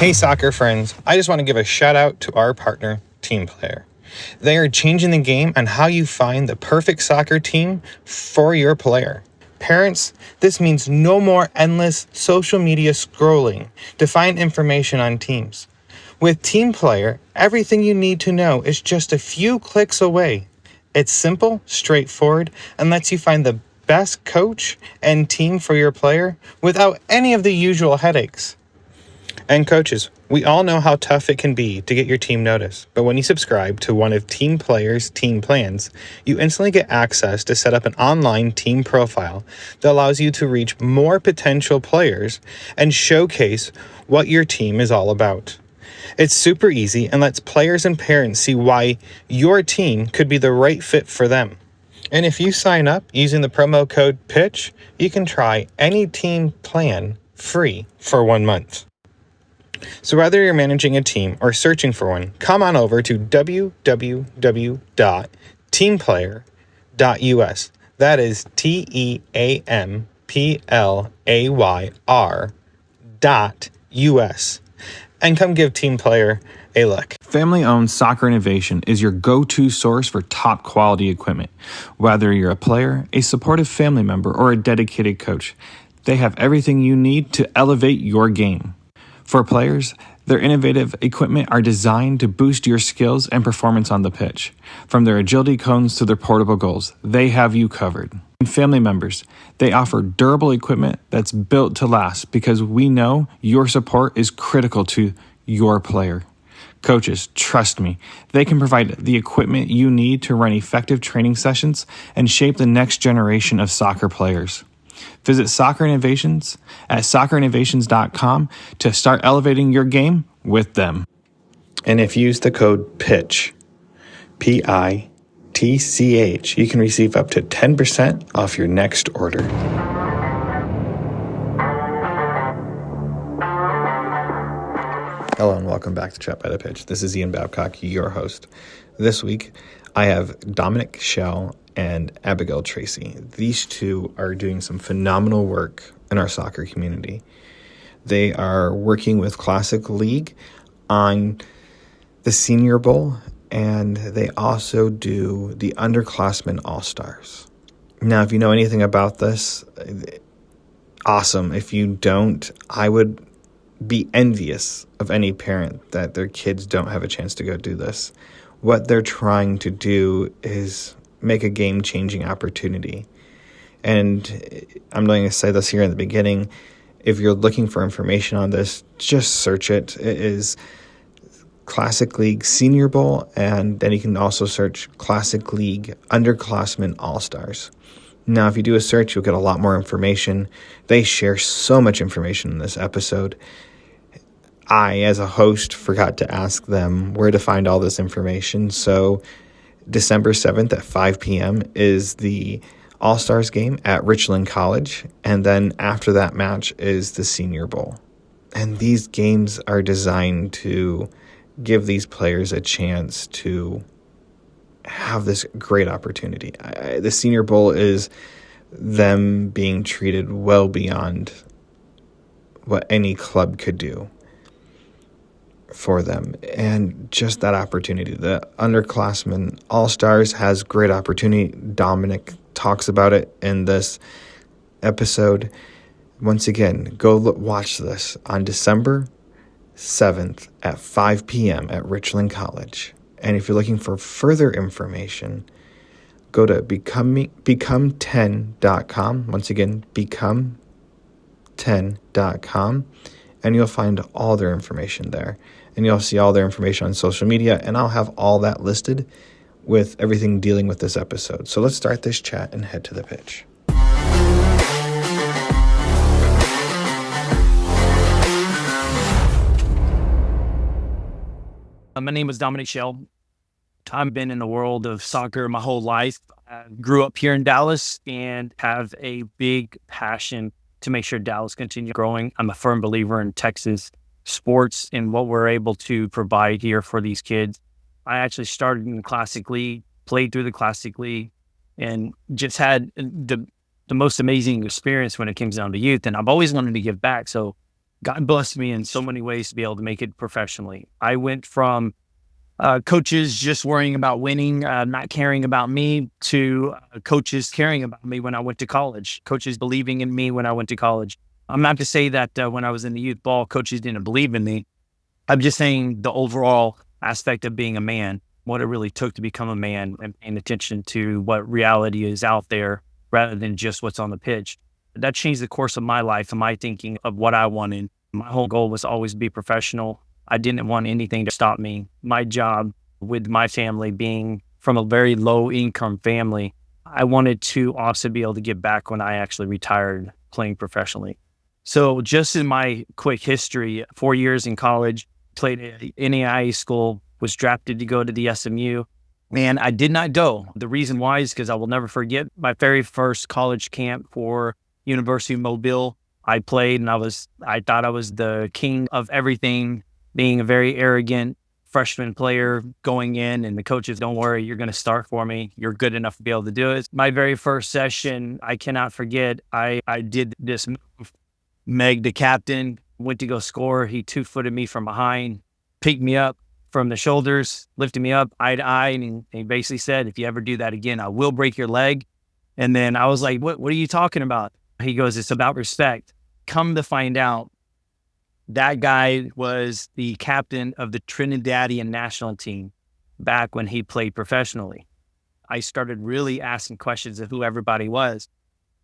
Hey soccer friends, I just want to give a shout out to our partner, Team Player. They are changing the game on how you find the perfect soccer team for your player. Parents, this means no more endless social media scrolling to find information on teams. With Team Player, everything you need to know is just a few clicks away. It's simple, straightforward, and lets you find the best coach and team for your player without any of the usual headaches. And coaches, we all know how tough it can be to get your team noticed, but when you subscribe to one of Team Player's team plans, you instantly get access to set up an online team profile that allows you to reach more potential players and showcase what your team is all about. It's super easy and lets players and parents see why your team could be the right fit for them. And if you sign up using the promo code PITCH, you can try any team plan free for 1 month. So whether you're managing a team or searching for one, come on over to www.teamplayer.us. That is TEAMPLAYR.US. And come give Team Player a look. Family-owned Soccer Innovation is your go-to source for top quality equipment. Whether you're a player, a supportive family member, or a dedicated coach, they have everything you need to elevate your game. For players, their innovative equipment are designed to boost your skills and performance on the pitch. From their agility cones to their portable goals, they have you covered. And family members, they offer durable equipment that's built to last because we know your support is critical to your player. Coaches, trust me, they can provide the equipment you need to run effective training sessions and shape the next generation of soccer players. Visit Soccer Innovations at soccerinnovations.com to start elevating your game with them. And if you use the code PITCH, PITCH, you can receive up to 10% off your next order. Hello and welcome back to Chat by the Pitch. This is Ian Babcock, your host. This week, I have Dominic Schelland and Abigail Tracy. These two are doing some phenomenal work in our soccer community. They are working with Classic League on the SeniorBowl, and they also do the Underclassmen All-Stars. Now, if you know anything about this, awesome. If you don't, I would be envious of any parent that their kids don't have a chance to go do this. What they're trying to do is make a game-changing opportunity. And I'm going to say this here in the beginning. If you're looking for information on this, just search it. It is Classic League Senior Bowl, and then you can also search Classic League Underclassmen All-Stars. Now, if you do a search, you'll get a lot more information. They share so much information in this episode. I, as a host, forgot to ask them where to find all this information, so December 7th at 5 p.m. is the All-Stars game at Richland College, and then after that match is the Senior Bowl. And these games are designed to give these players a chance to have this great opportunity. The Senior Bowl is them being treated well beyond what any club could do for them, and just that opportunity. The Underclassmen All-Stars has great opportunity. Dominic talks about it in this episode. Once again, go watch this on December 7th at 5 p.m. at Richland College. And if you're looking for further information, go to become10.com. Once again, become10.com, and you'll find all their information there. And you'll see all their information on social media, and I'll have all that listed with everything dealing with this episode. So let's start this chat and head to the pitch. My name is Dominic Schelland. I've been in the world of soccer my whole life. I grew up here in Dallas and have a big passion to make sure Dallas continues growing. I'm a firm believer in Texas sports and what we're able to provide here for these kids. I actually started in the Classic League, played through the Classic League, and just had the most amazing experience when it comes down to youth. And I've always wanted to give back. So God blessed me in so many ways to be able to make it professionally. I went from coaches just worrying about winning, not caring about me, to coaches caring about me when I went to college, coaches believing in me when I went to college. I'm not to say that when I was in the youth ball, coaches didn't believe in me. I'm just saying the overall aspect of being a man, what it really took to become a man and paying attention to what reality is out there rather than just what's on the pitch. That changed the course of my life and my thinking of what I wanted. My whole goal was always to be professional. I didn't want anything to stop me. My job with my family being from a very low income family, I wanted to also be able to get back when I actually retired playing professionally. So just in my quick history, 4 years in college, played at NAIA school, was drafted to go to the SMU, and I did not go. The reason why is because I will never forget my very first college camp for University of Mobile. I played and I thought I was the king of everything, being a very arrogant freshman player going in, and the coaches, don't worry, you're going to start for me. You're good enough to be able to do it. My very first session, I cannot forget, I did this move. Meg, the captain, went to go score. He 2-footed me from behind, picked me up from the shoulders, lifted me up eye to eye, and he basically said, if you ever do that again, I will break your leg. And then I was like, what are you talking about? He goes, it's about respect. Come to find out, that guy was the captain of the Trinidadian national team back when he played professionally. I started really asking questions of who everybody was.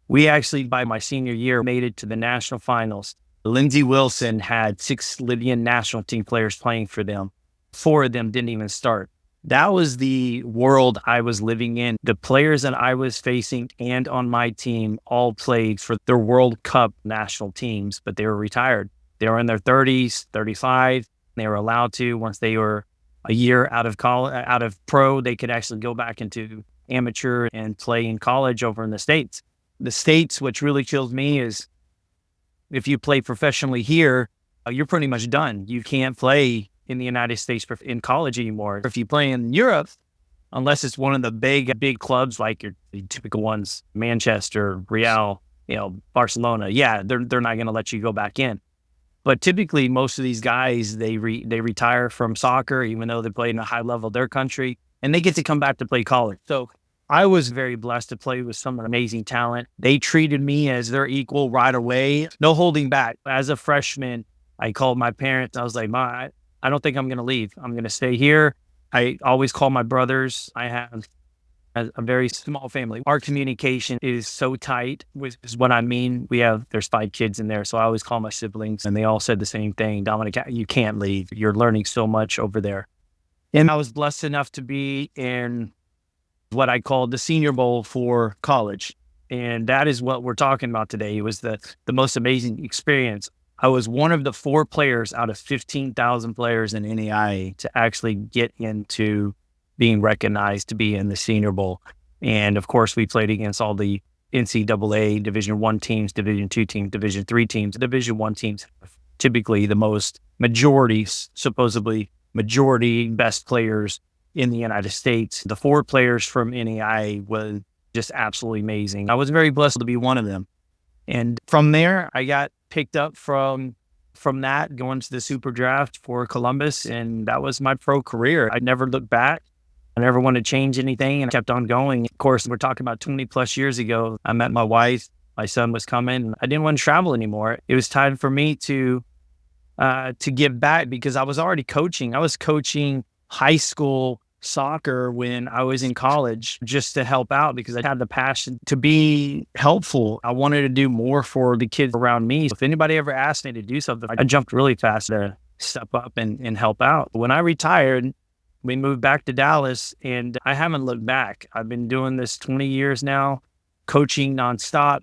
We actually, by my senior year, made it to the national finals. Lindsey Wilson had 6 Libyan national team players playing for them. 4 of them didn't even start. That was the world I was living in. The players that I was facing and on my team all played for their World Cup national teams, but they were retired. They were in their 30s, 35. They were allowed to, once they were a year out of college, out of pro, they could actually go back into amateur and play in college over in the States. The States, which really kills me, is if you play professionally here, you're pretty much done. You can't play in the United States in college anymore. If you play in Europe, unless it's one of the big clubs like your typical ones, Manchester, Real, Barcelona, they're not going to let you go back in. But typically, most of these guys, they retire from soccer, even though they played in a high level of their country, and they get to come back to play college. So I was very blessed to play with some amazing talent. They treated me as their equal right away, no holding back. As a freshman, I called my parents. I was like, Ma, I don't think I'm going to leave. I'm going to stay here. I always call my brothers. I have a very small family. Our communication is so tight, which is what I mean. There's 5 kids in there. So I always call my siblings, and they all said the same thing. Dominic, you can't leave. You're learning so much over there. And I was blessed enough to be in what I call the SeniorBowl for college. And that is what we're talking about today. It was the most amazing experience. I was one of the 4 players out of 15,000 players in NAIA to actually get into being recognized to be in the SeniorBowl. And of course, we played against all the NCAA Division I teams, Division II teams, Division III teams. Division I teams, typically the supposedly majority best players in the United States. The 4 players from NAIA was just absolutely amazing. I was very blessed to be one of them. And from there, I got picked up from that, going to the super draft for Columbus. And that was my pro career. I never looked back. I never wanted to change anything and kept on going. Of course, we're talking about 20 plus years ago. I met my wife. My son was coming. I didn't want to travel anymore. It was time for me to give back because I was already coaching. I was coaching high school soccer when I was in college just to help out because I had the passion to be helpful. I wanted to do more for the kids around me. If anybody ever asked me to do something, I jumped really fast to step up and help out. When I retired, we moved back to Dallas, and I haven't looked back. I've been doing this 20 years now, coaching nonstop,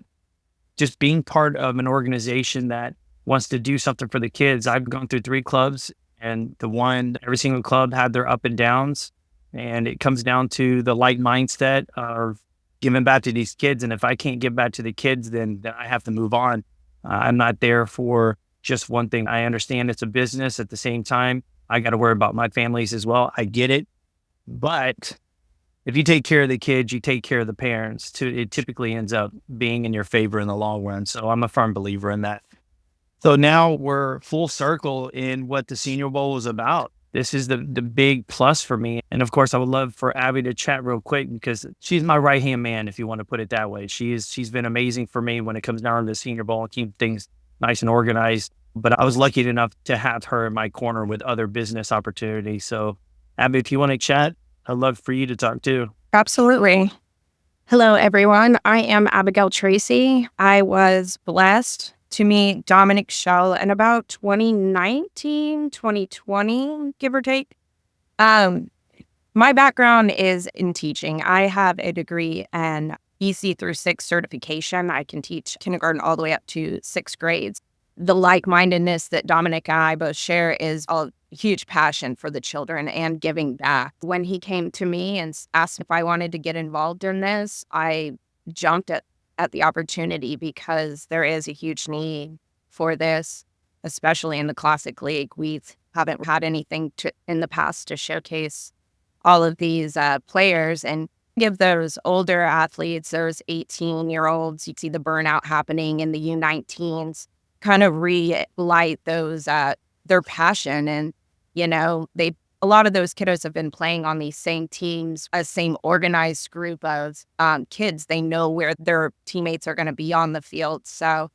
just being part of an organization that wants to do something for the kids. I've gone through 3 clubs, and every single club had their up and downs. And it comes down to the like mindset of giving back to these kids. And if I can't give back to the kids, then I have to move on. I'm not there for just one thing. I understand it's a business. At the same time, I got to worry about my families as well. I get it. But if you take care of the kids, you take care of the parents too. It typically ends up being in your favor in the long run. So I'm a firm believer in that. So now we're full circle in what the Senior Bowl is about. This is the big plus for me. And of course, I would love for Abby to chat real quick because she's my right-hand man, if you want to put it that way. She's been amazing for me when it comes down to the Senior Bowl and keep things nice and organized. But I was lucky enough to have her in my corner with other business opportunities. So Abby, if you want to chat, I'd love for you to talk too. Absolutely. Hello, everyone. I am Abigail Tracy. I was blessed to meet Dominic Schelland in about 2019, 2020, give or take. My background is in teaching. I have a degree in EC through 6 certification. I can teach kindergarten all the way up to 6th grades. The like-mindedness that Dominic and I both share is a huge passion for the children and giving back. When he came to me and asked if I wanted to get involved in this, I jumped at the opportunity because there is a huge need for this, especially in the Classic League. We haven't had anything in the past to showcase all of these players and give those older athletes, those 18-year-olds, you see the burnout happening in the U19s, kind of relight those their passion. And, a lot of those kiddos have been playing on these same teams, a same organized group of kids. They know where their teammates are going to be on the field. So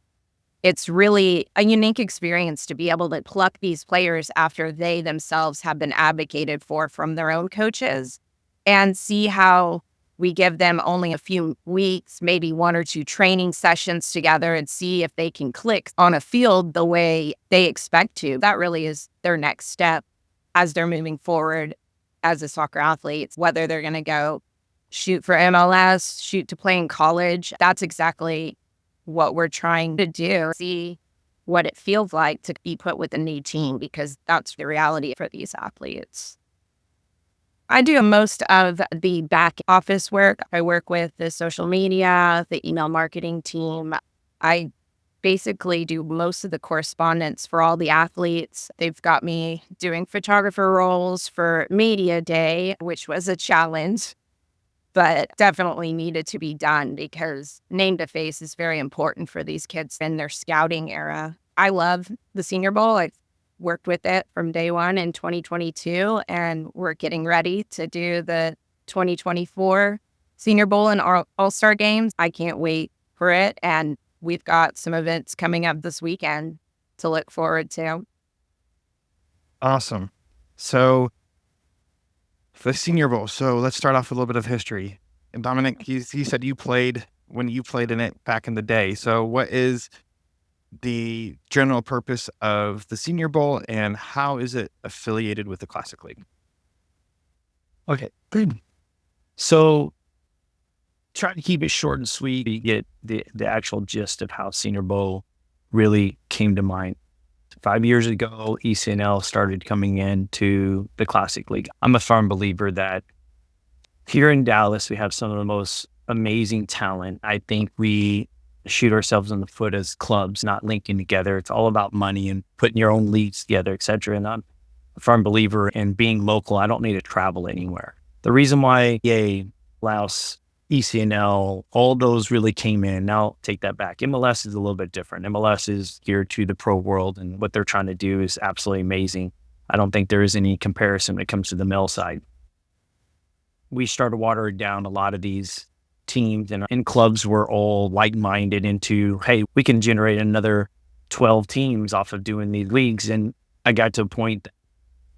it's really a unique experience to be able to pluck these players after they themselves have been advocated for from their own coaches and see how we give them only a few weeks, maybe 1 or 2 training sessions together and see if they can click on a field the way they expect to. That really is their next step as they're moving forward as a soccer athlete, whether they're going to go shoot for MLS, shoot to play in college. That's exactly what we're trying to do, see what it feels like to be put with a new team, because that's the reality for these athletes. I do most of the back office work. I work with the social media, the email marketing team. I basically do most of the correspondence for all the athletes. They've got me doing photographer roles for Media Day, which was a challenge, but definitely needed to be done because name to face is very important for these kids in their scouting era. I love the Senior Bowl. I've worked with it from day one in 2022, and we're getting ready to do the 2024 Senior Bowl and All-Star games. I can't wait for it, and we've got some events coming up this weekend to look forward to. Awesome. So the Senior Bowl. So let's start off with a little bit of history. And Dominic, he said you played when you played in it back in the day. So what is the general purpose of the Senior Bowl and how is it affiliated with the Classic League? Okay. So try to keep it short and sweet. You get the actual gist of how Senior Bowl really came to mind. 5 years ago, ECNL started coming into the Classic League. I'm a firm believer that here in Dallas, we have some of the most amazing talent. I think we shoot ourselves in the foot as clubs, not linking together. It's all about money and putting your own leagues together, et cetera. And I'm a firm believer in being local. I don't need to travel anywhere. The reason why EA, Laos, ECNL, all those really came in. Now take that back. MLS is a little bit different. MLS is geared to the pro world, and what they're trying to do is absolutely amazing. I don't think there is any comparison when it comes to the male side. We started watering down a lot of these teams, and clubs were all like-minded into, hey, we can generate another 12 teams off of doing these leagues. And I got to a point,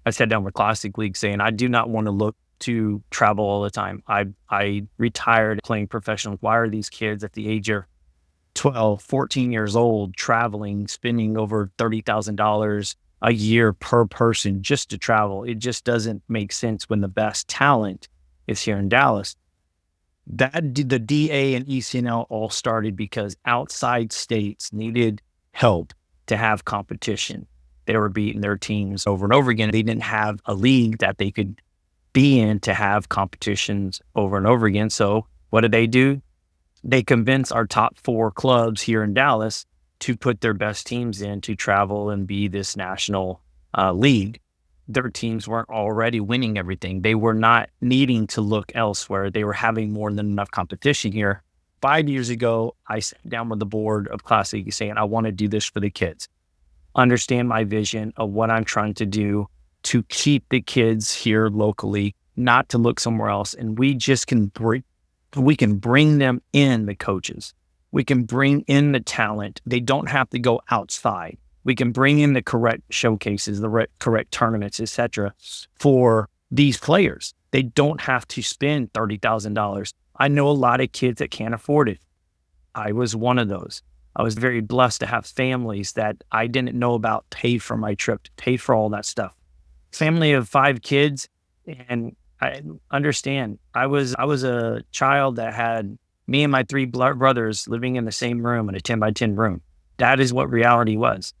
I sat down with Classic League saying, I do not want to look to travel all the time. I retired playing professional. Why are these kids at the age of 12, 14 years old traveling, spending over $30,000 a year per person just to travel? It just doesn't make sense when the best talent is here in Dallas. The DA and ECNL all started because outside states needed help to have competition. They were beating their teams over and over again. They didn't have a league that they could be in to have competitions over and over again. So what did they do? They convinced our top 4 clubs here in Dallas to put their best teams in to travel and be this national league. Their teams weren't already winning everything. They were not needing to look elsewhere. They were having more than enough competition here. 5 years ago, I sat down with the board of Classic saying, I want to do this for the kids. understand my vision of what I'm trying to do to keep the kids here locally, not to look somewhere else. And we can bring them in, the coaches. We can bring in the talent. They don't have to go outside. We can bring in the correct showcases, the correct tournaments, etc., for these players. They don't have to spend $30,000. I know a lot of kids that can't afford it. I was one of those. I was very blessed to have families that I didn't know about pay for my trip, pay for all that stuff. Family of 5 kids, and I understand. I was a child that had me and my 3 brothers living in the same room, in a 10 by 10 room. That is what reality was.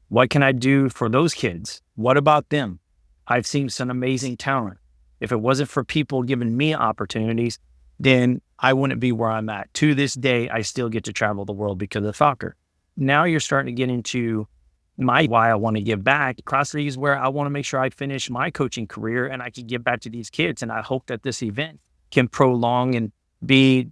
What can I do for those kids? What about them? I've seen some amazing talent. If it wasn't for people giving me opportunities, then I wouldn't be where I'm at. To this day, I still get to travel the world because of soccer. Now you're starting to get into why I want to give back. Cross League is where I want to make sure I finish my coaching career and I can give back to these kids. And I hope that this event can prolong and be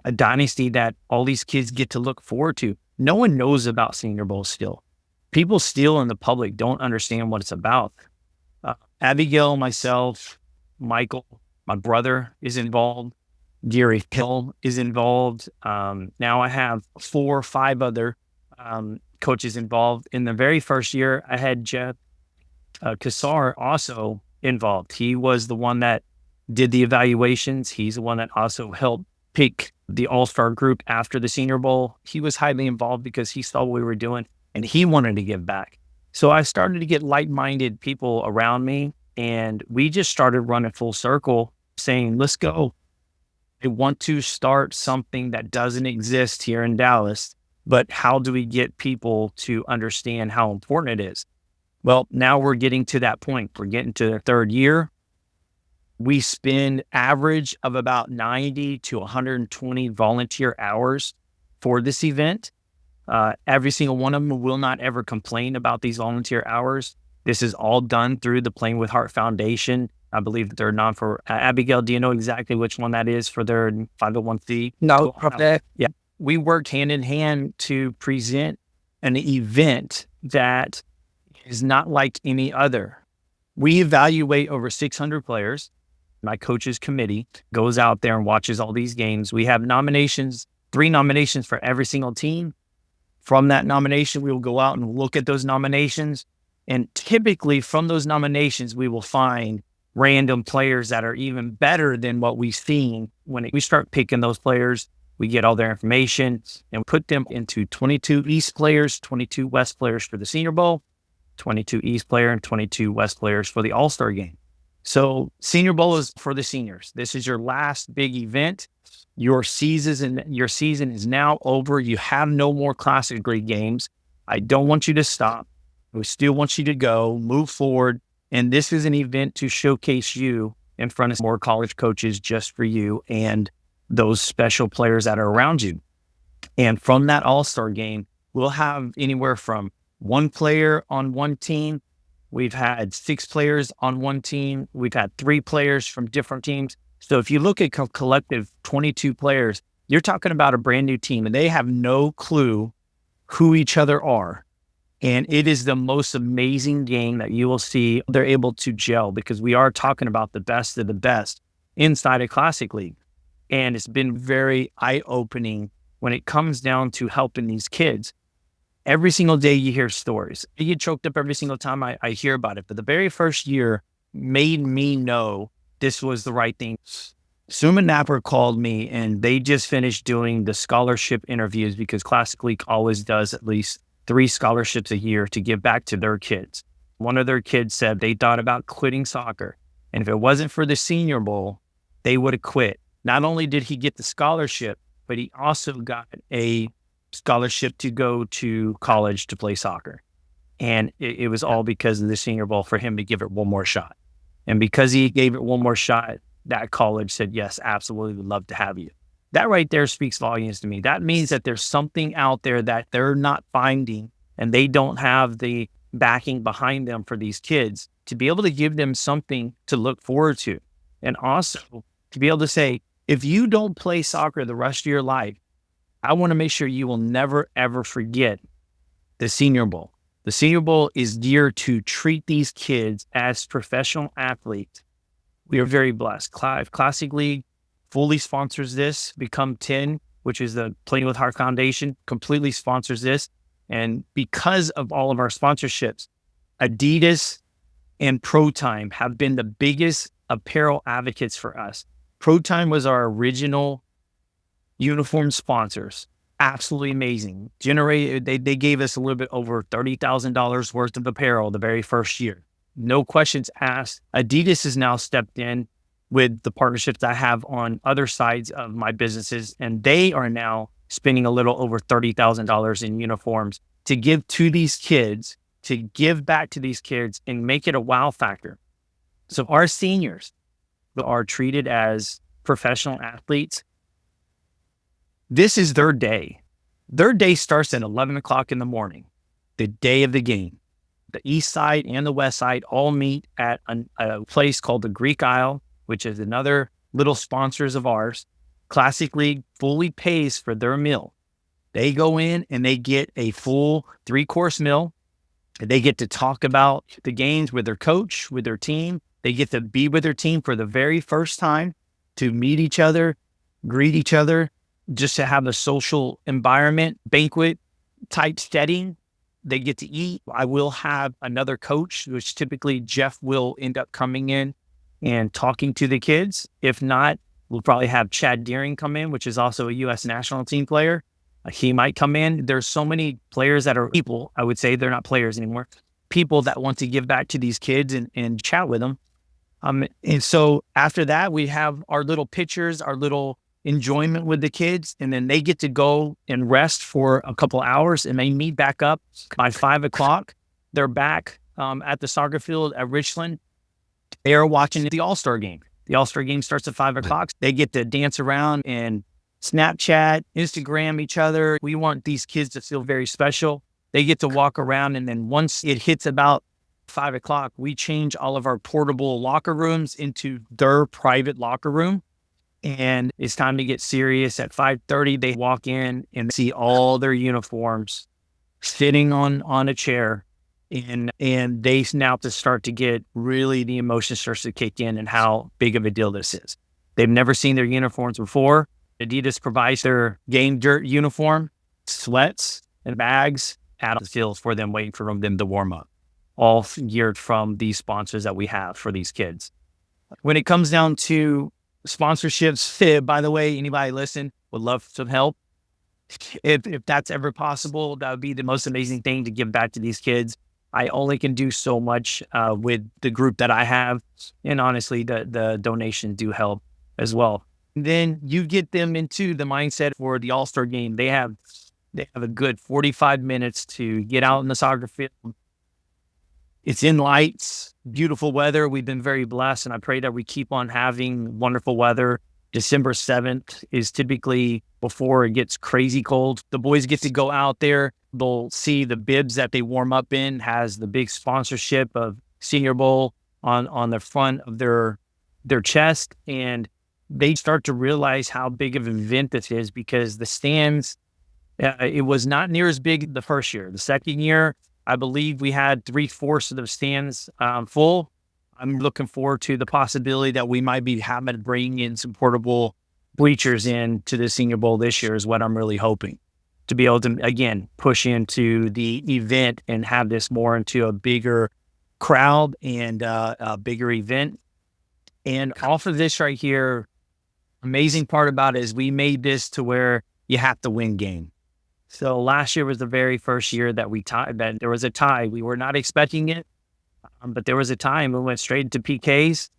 a dynasty that all these kids get to look forward to. No one knows about Senior Bowl still. People still in the public don't understand what it's about. Abigail, myself, Michael, my brother is involved. Gary Hill is involved. Now I have 4 or 5 other coaches involved. In the very first year, I had Jeff Kassar also involved. He was the one that did the evaluations. He's the one that also helped pick the all-star group after the Senior Bowl. He was highly involved because he saw what we were doing and he wanted to give back. So I started to get like-minded people around me, and we just started running full circle saying, let's go. I want to start something that doesn't exist here in Dallas, but how do we get people to understand how important it is? Well, now we're getting to that point. We're getting to the 3rd year. We spend average of about 90 to 120 volunteer hours for this event. Every single one of them will not ever complain about these volunteer hours. This is all done through the Playing with Heart Foundation. I believe they're non-for Abigail, do you know exactly which one that is for their 501c? No, yeah. We worked hand in hand to present an event that is not like any other. We evaluate over 600 players. My coaches committee goes out there and watches all these games. We have nominations, 3 nominations for every single team. From that nomination, we will go out and look at those nominations. And typically from those nominations, we will find random players that are even better than what we've seen. When we start picking those players, we get all their information and put them into 22 East players, 22 West players for the Senior Bowl, 22 East player, and 22 West players for the All-Star game. So Senior Bowl is for the seniors. This is your last big event. Your season is now over. You have no more classic grade games. I don't want you to stop. We still want you to go, move forward. And this is an event to showcase you in front of more college coaches just for you and those special players that are around you. And from that All-Star game, we'll have anywhere from 1 player on one team. We've had 6 players on one team. We've had 3 players from different teams. So if you look at collective 22 players, you're talking about a brand new team and they have no clue who each other are. And it is the most amazing game that you will see. They're able to gel because we are talking about the best of the best inside a Classic League. And it's been very eye-opening when it comes down to helping these kids. Every single day you hear stories. I get choked up every single time I hear about it. But the very first year made me know this was the right thing. Suma Napper called me and they just finished doing the scholarship interviews because Classic League always does at least 3 scholarships a year to give back to their kids. One of their kids said they thought about quitting soccer. And if it wasn't for the Senior Bowl, they would have quit. Not only did he get the scholarship, but he also got a scholarship to go to college to play soccer. And it was all because of the Senior Bowl for him to give it one more shot. And because he gave it one more shot, that college said, yes, absolutely, we'd love to have you. That right there speaks volumes to me. That means that there's something out there that they're not finding and they don't have the backing behind them for these kids to be able to give them something to look forward to. And also to be able to say, if you don't play soccer the rest of your life, I want to make sure you will never, ever forget the Senior Bowl. The Senior Bowl is geared to treat these kids as professional athletes. We are very blessed. Classic League fully sponsors this. Become 10, which is the Playing with Heart Foundation, completely sponsors this. And because of all of our sponsorships, Adidas and Pro Time have been the biggest apparel advocates for us. Pro Time was our original uniform sponsors. Absolutely amazing. They gave us a little bit over $30,000 worth of apparel the very first year. No questions asked. Adidas has now stepped in with the partnerships I have on other sides of my businesses, and they are now spending a little over $30,000 in uniforms to give to these kids, to give back to these kids and make it a wow factor. So our seniors are treated as professional athletes. This is their day. Their day starts at 11 o'clock in the morning, the day of the game. The east side and the west side all meet at a place called the Greek Isle, which is another little sponsors of ours. Classic League fully pays for their meal. They go in and they get a full 3-course meal. They get to talk about the games with their coach, with their team. They get to be with their team for the very first time, to meet each other, greet each other, just to have a social environment, banquet type setting. They get to eat. I will have another coach, which typically Jeff will end up coming in and talking to the kids. If not, we'll probably have Chad Deering come in, which is also a U.S. national team player. He might come in. There's so many players that are people, I would say they're not players anymore, people that want to give back to these kids and chat with them. And so after that, we have our little pictures, our little enjoyment with the kids, and then they get to go and rest for a couple hours, and they meet back up by 5 o'clock. They're back at the soccer field at Richland. They are watching the All-Star game. The All-Star game starts at 5 o'clock. They get to dance around and Snapchat, Instagram each other. We want these kids to feel very special. They get to walk around, and then once it hits about 5 o'clock, we change all of our portable locker rooms into their private locker room. And it's time to get serious. At 5:30, they walk in and see all their uniforms sitting on a chair. And they now have to start to get really, the emotion starts to kick in and how big of a deal this is. They've never seen their uniforms before. Adidas provides their game dirt uniform, sweats and bags out of the field for them, waiting for them to warm up, all geared from these sponsors that we have for these kids. When it comes down to sponsorships, by the way, anybody listen, would love some help. If that's ever possible, that would be the most amazing thing to give back to these kids. I only can do so much with the group that I have. And honestly, the donations do help as well. And then you get them into the mindset for the All-Star game. They have a good 45 minutes to get out in the soccer field. It's in lights, beautiful weather. We've been very blessed, and I pray that we keep on having wonderful weather. December 7th is typically before it gets crazy cold. The boys get to go out there. They'll see the bibs that they warm up in has the big sponsorship of SeniorBowl on the front of their chest, and they start to realize how big of an event this is, because the stands, it was not near as big the first year. The second year, I believe we had 3/4 of the stands full. I'm looking forward to the possibility that we might be having to bring in some portable bleachers into the Senior Bowl this year is what I'm really hoping, to be able to, again, push into the event and have this more into a bigger crowd and a bigger event. And off of this right here, amazing part about it is we made this to where you have to win game. So last year was the very first year that that there was a tie. We were not expecting it, but there was a tie, and we went straight into PKs.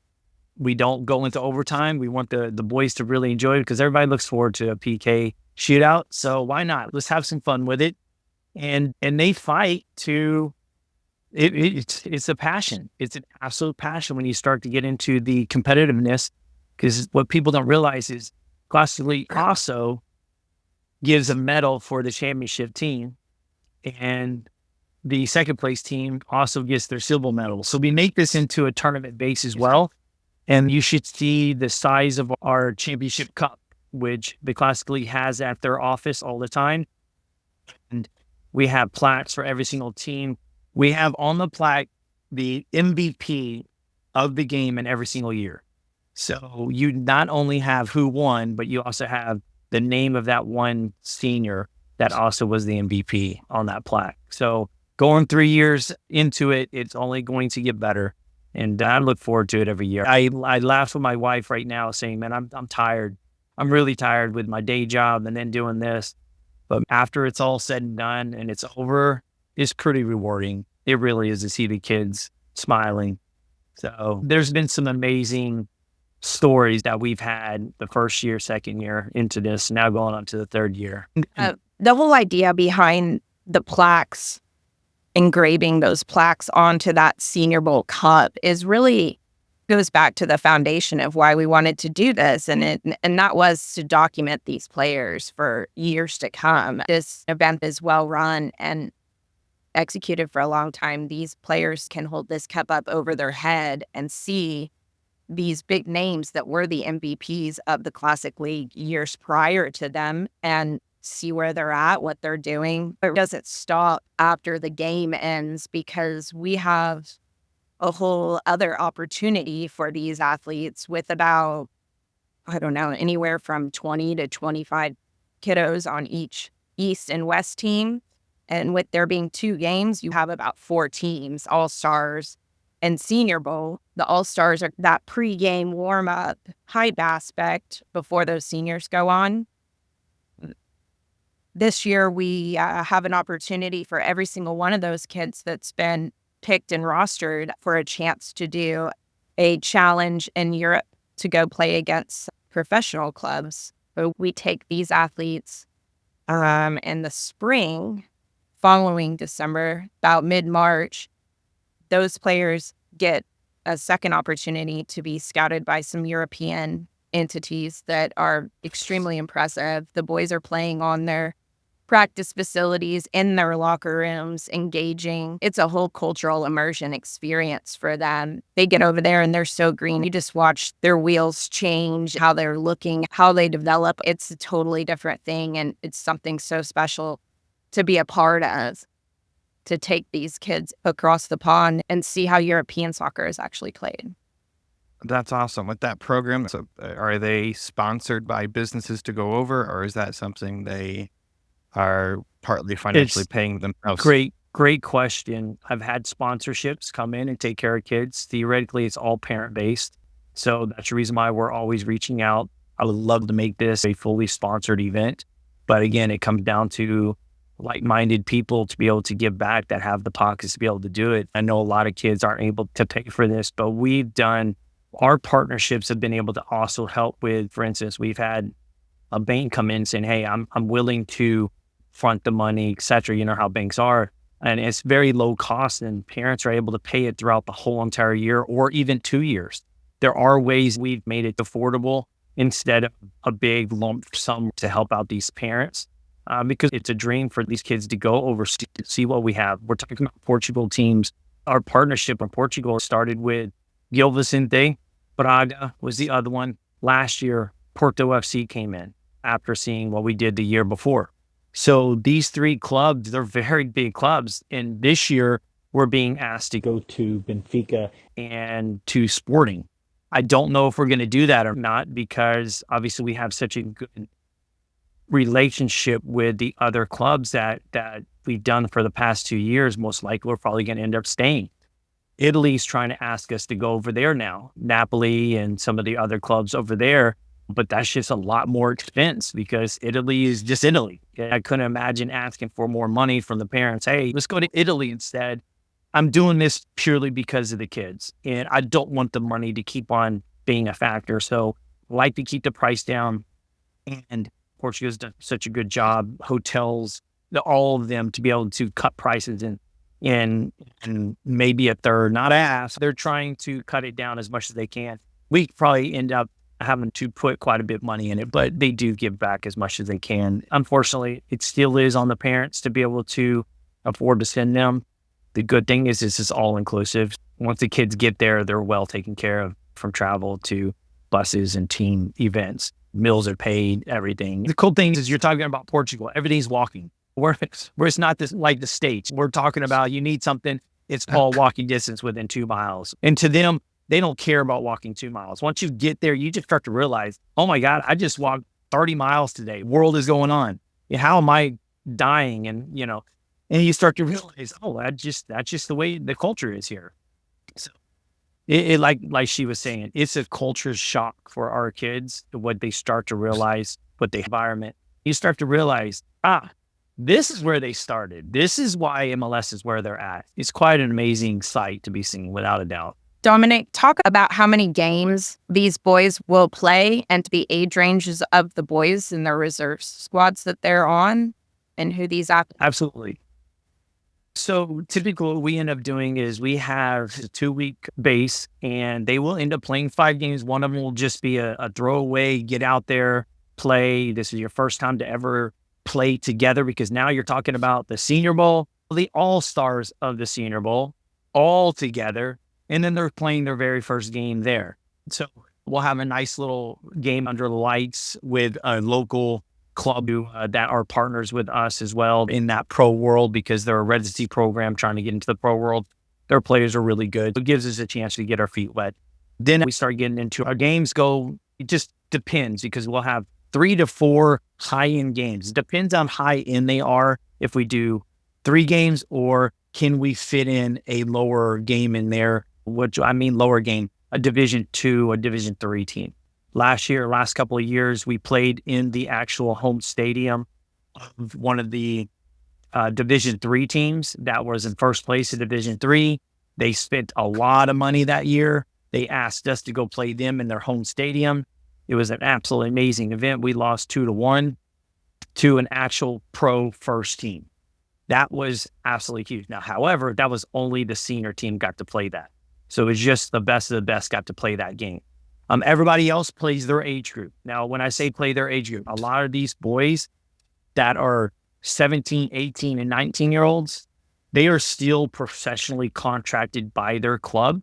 We don't go into overtime. We want the boys to really enjoy it, because everybody looks forward to a PK shootout. So why not? Let's have some fun with it. And they fight to, it's a passion. It's an absolute passion when you start to get into the competitiveness, because what people don't realize is Classic League also gives a medal for the championship team, and the second place team also gets their silver medal. So we make this into a tournament base as well. And you should see the size of our championship cup, which the Classic League has at their office all the time. And we have plaques for every single team. We have on the plaque the MVP of the game in every single year. So you not only have who won, but you also have the name of that one senior that also was the MVP on that plaque. So going 3 years into it, it's only going to get better. And I look forward to it every year. I laugh with my wife right now saying, man, I'm tired. I'm really tired with my day job and then doing this. But after it's all said and done and it's over, it's pretty rewarding. It really is to see the kids smiling. So there's been some amazing stories that we've had the first year, second year into this, now going on to the third year. The whole idea behind the plaques, engraving those plaques onto that Senior Bowl cup is really goes back to the foundation of why we wanted to do this. And that was to document these players for years to come. This event is well run and executed for a long time. These players can hold this cup up over their head and see these big names that were the MVPs of the Classic League years prior to them and see where they're at, what they're doing. It doesn't stop after the game ends because we have a whole other opportunity for these athletes with about, I don't know, anywhere from 20 to 25 kiddos on each East and West team. And with there being 2 games, you have about 4 teams, All-Stars and Senior Bowl. The All-Stars are that pre-game warm-up hype aspect before those seniors go on. This year, we have an opportunity for every single one of those kids that's been picked and rostered for a chance to do a challenge in Europe to go play against professional clubs. So we take these athletes in the spring following December, about mid-March. Those players get a second opportunity to be scouted by some European entities that are extremely impressive. The boys are playing on their practice facilities, in their locker rooms, engaging. It's a whole cultural immersion experience for them. They get over there and they're so green. You just watch their wheels change, how they're looking, how they develop. It's a totally different thing. And it's something so special to be a part of, to take these kids across the pond and see how European soccer is actually played. That's awesome. With that program, so are they sponsored by businesses to go over, or is that something they are partly financially paying themselves? Great question. I've had sponsorships come in and take care of kids. Theoretically, it's all parent-based. So that's the reason why we're always reaching out. I would love to make this a fully sponsored event. But again, it comes down to like-minded people to be able to give back that have the pockets to be able to do it. I know a lot of kids aren't able to pay for this, but our partnerships have been able to also help with, for instance, we've had a bank come in saying, hey, I'm willing to front the money, et cetera. You know how banks are. And it's very low cost and parents are able to pay it throughout the whole entire year or even 2 years. There are ways we've made it affordable instead of a big lump sum to help out these parents because it's a dream for these kids to go overseas to see what we have. We're talking about Portugal teams. Our partnership in Portugal started with Gil Vicente. Braga was the other one. Last year, Porto FC came in after seeing what we did the year before. So these 3 clubs, they're very big clubs. And this year, we're being asked to go to Benfica and to Sporting. I don't know if we're going to do that or not because obviously we have such a good relationship with the other clubs that we've done for the past 2 years. Most likely, we're probably going to end up staying. Italy's trying to ask us to go over there now, Napoli and some of the other clubs over there. But that's just a lot more expense because Italy is just Italy. I couldn't imagine asking for more money from the parents. Hey, let's go to Italy instead. I'm doing this purely because of the kids. And I don't want the money to keep on being a factor. So I like to keep the price down. And Portugal's done such a good job. Hotels, all of them to be able to cut prices in maybe a third, not half. They're trying to cut it down as much as they can. We probably end up having to put quite a bit of money in it, but they do give back as much as they can. Unfortunately, it still is on the parents to be able to afford to send them. The good thing is this is all inclusive. Once the kids get there, they're well taken care of from travel to buses and team events. Meals are paid, everything. The cool thing is you're talking about Portugal. Everything's walking. where it's not this like the States. We're talking about you need something, it's called walking distance within 2 miles. And to them, they don't care about walking 2 miles. Once you get there, you just start to realize, oh my God, I just walked 30 miles today. World is going on. How am I dying? And, and you start to realize, oh, that's just the way the culture is here. So it like she was saying, it's a culture shock for our kids, what they start to realize, what the environment, you start to realize, this is where they started. This is why MLS is where they're at. It's quite an amazing sight to be seen, without a doubt. Dominic, talk about how many games these boys will play and the age ranges of the boys in their reserve squads that they're on and who these athletes. Absolutely. So typically what we end up doing is we have a 2-week base and they will end up playing 5 games. One of them will just be a throwaway, get out there, play. This is your first time to ever play together, because now you're talking about the Senior Bowl, the all-stars of the Senior Bowl all together. And then they're playing their very first game there. So we'll have a nice little game under the lights with a local club that are partners with us as well in that pro world, because they're a residency program trying to get into the pro world. Their players are really good. It gives us a chance to get our feet wet. Then we start getting into our games it just depends, because we'll have 3 to 4 high-end games. It depends on how high-end they are. If we do 3 games, or can we fit in a lower game in there? Which I mean lower game, a Division II, a Division III team. Last couple of years, we played in the actual home stadium of one of the Division III teams that was in first place in Division III. They spent a lot of money that year. They asked us to go play them in their home stadium. It was an absolutely amazing event. We lost 2-1 to an actual pro first team. That was absolutely huge. Now, however, that was only the senior team got to play that. So it was just the best of the best got to play that game. Everybody else plays their age group. Now, when I say play their age group, a lot of these boys that are 17, 18, and 19-year-olds, they are still professionally contracted by their club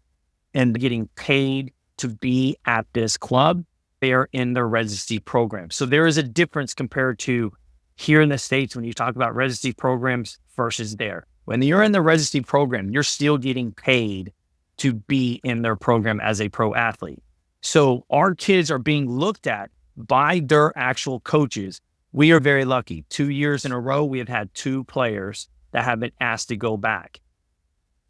and getting paid to be at this club. They are in their residency program. So there is a difference compared to here in the States when you talk about residency programs versus there. When you're in the residency program, you're still getting paid to be in their program as a pro athlete. So our kids are being looked at by their actual coaches. We are very lucky. 2 years in a row, we have had 2 players that have been asked to go back.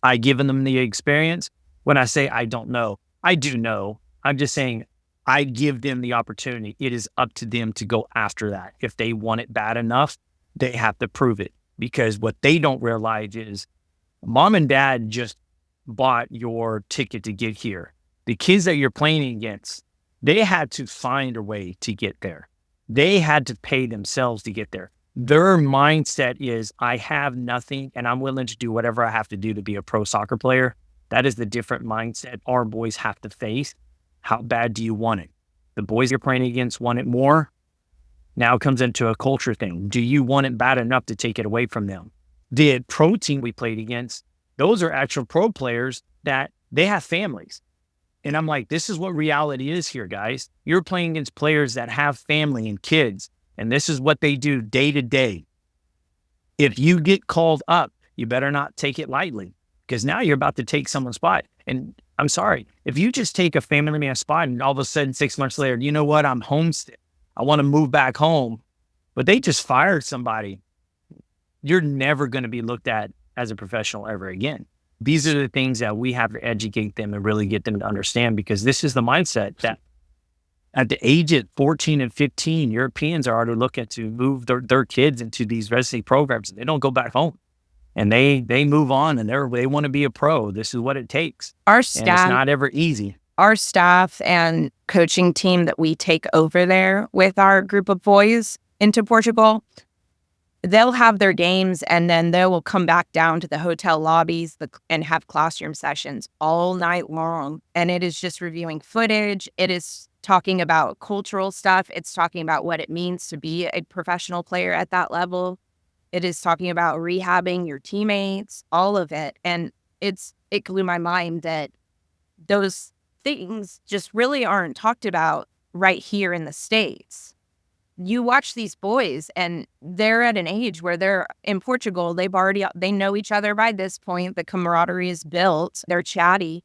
I've given them the experience. When I say I don't know, I do know. I'm just saying I give them the opportunity. It is up to them to go after that. If they want it bad enough, they have to prove it. Because what they don't realize is mom and dad just bought your ticket to get here. The kids that you're playing against, they had to find a way to get there. They had to pay themselves to get there. Their mindset is, I have nothing and I'm willing to do whatever I have to do to be a pro soccer player. That is the different mindset our boys have to face. How bad do you want it? The boys you're playing against want it more. Now it comes into a culture thing. Do you want it bad enough to take it away from them? The pro team we played against, those are actual pro players that they have families. And I'm like, this is what reality is here, guys. You're playing against players that have family and kids, and this is what they do day to day. If you get called up, you better not take it lightly, because now you're about to take someone's spot. And I'm sorry, if you just take a family man spot and all of a sudden 6 months later, you know what, I'm homesick, I want to move back home, but they just fired somebody, you're never going to be looked at as a professional ever again. These are the things that we have to educate them and really get them to understand, because this is the mindset that at the age of 14 and 15, Europeans are already looking to move their kids into these residency programs. They don't go back home, and they move on, and they want to be a pro. This is what it takes. Our staff, and it's not ever easy. Our staff and coaching team that we take over there with our group of boys into Portugal, they'll have their games and then they will come back down to the hotel lobbies and have classroom sessions all night long. And it is just reviewing footage. It is talking about cultural stuff. It's talking about what it means to be a professional player at that level. It is talking about rehabbing your teammates, all of it. And it blew my mind that those things just really aren't talked about right here in the States. you watch these boys and they're at an age where they're in Portugal. They know each other by this point. The camaraderie is built. They're chatty.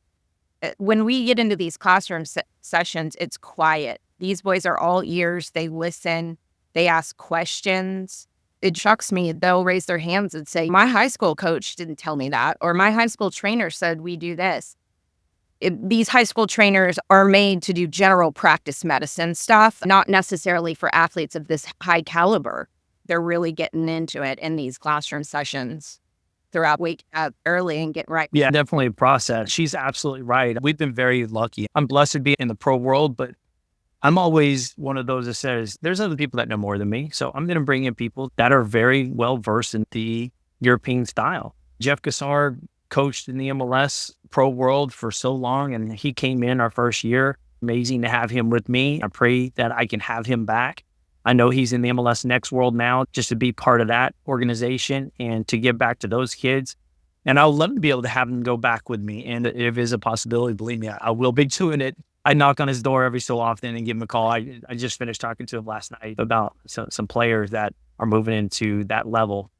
When we get into these classroom sessions, it's quiet. These boys are all ears. They listen. They ask questions. It shocks me. They'll raise their hands and say, my high school coach didn't tell me that, or my high school trainer said we do this. These high school trainers are made to do general practice medicine stuff, not necessarily for athletes of this high caliber. They're really getting into it in these classroom sessions throughout wake up early and get right. Yeah, definitely a process. She's absolutely right. We've been very lucky. I'm blessed to be in the pro world, but I'm always one of those that says there's other people that know more than me. So I'm going to bring in people that are very well versed in the European style. Jeff Gassar coached in the MLS pro world for so long, and he came in our first year. Amazing to have him with me. I pray that I can have him back. I know he's in the MLS Next World now, just to be part of that organization and to give back to those kids. And I'll love to be able to have him go back with me. And if it's a possibility, believe me, I will be doing it. I knock on his door every so often and give him a call. I just finished talking to him last night about some players that are moving into that level.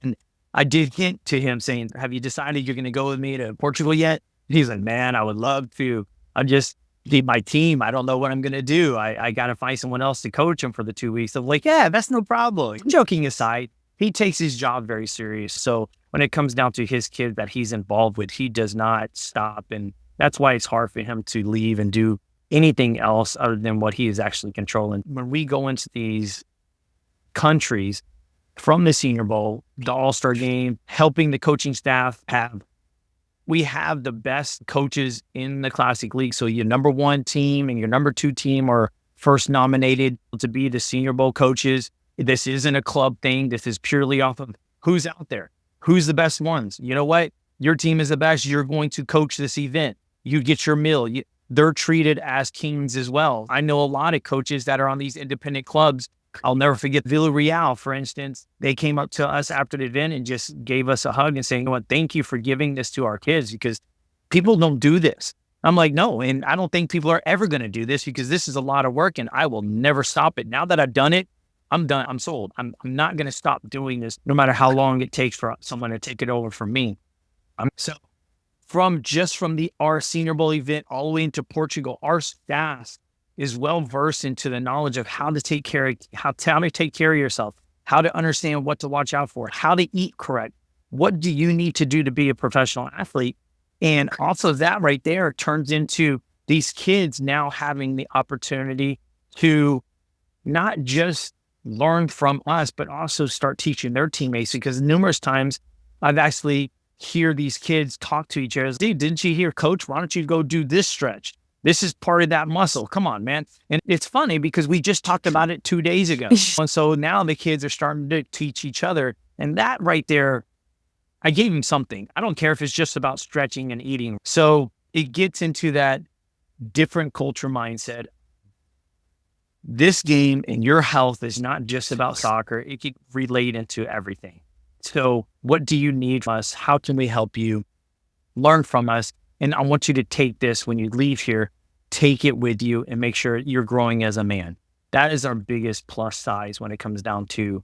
And I did hint to him saying, have you decided you're going to go with me to Portugal yet? He's like, man, I would love to. I just need my team. I don't know what I'm going to do. I got to find someone else to coach him for the 2 weeks. I'm like, yeah, that's no problem. Joking aside, he takes his job very serious. So when it comes down to his kids that he's involved with, he does not stop. And that's why it's hard for him to leave and do anything else other than what he is actually controlling. When we go into these countries from the Senior Bowl, the All-Star game, helping the coaching staff we have the best coaches in the Classic League. So your number one team and your number two team are first nominated to be the Senior Bowl coaches. This isn't a club thing. This is purely off of who's out there, who's the best ones. You know what? Your team is the best. You're going to coach this event. You get your meal. They're treated as kings as well. I know a lot of coaches that are on these independent clubs. I'll never forget Villarreal, for instance. They came up to us after the event and just gave us a hug and saying, you know what, thank you for giving this to our kids, because people don't do this. I'm like, no, and I don't think people are ever going to do this, because this is a lot of work and I will never stop it. Now that I've done it, I'm done. I'm sold. I'm not going to stop doing this, no matter how long it takes for someone to take it over from me. So from our Senior Bowl event all the way into Portugal, our staff is well versed into the knowledge of how to take care of yourself, how to understand what to watch out for, how to eat correct. What do you need to do to be a professional athlete? And also that right there turns into these kids now having the opportunity to not just learn from us, but also start teaching their teammates, because numerous times I've actually hear these kids talk to each other. Dude, didn't you hear coach? Why don't you go do this stretch? This is part of that muscle. Come on, man. And it's funny because we just talked about it 2 days ago. And so now the kids are starting to teach each other. And that right there, I gave them something. I don't care if it's just about stretching and eating. So it gets into that different culture mindset. This game and your health is not just about soccer. It can relate into everything. So what do you need from us? How can we help you? Learn from us. And I want you to take this when you leave here, take it with you and make sure you're growing as a man. That is our biggest plus size when it comes down to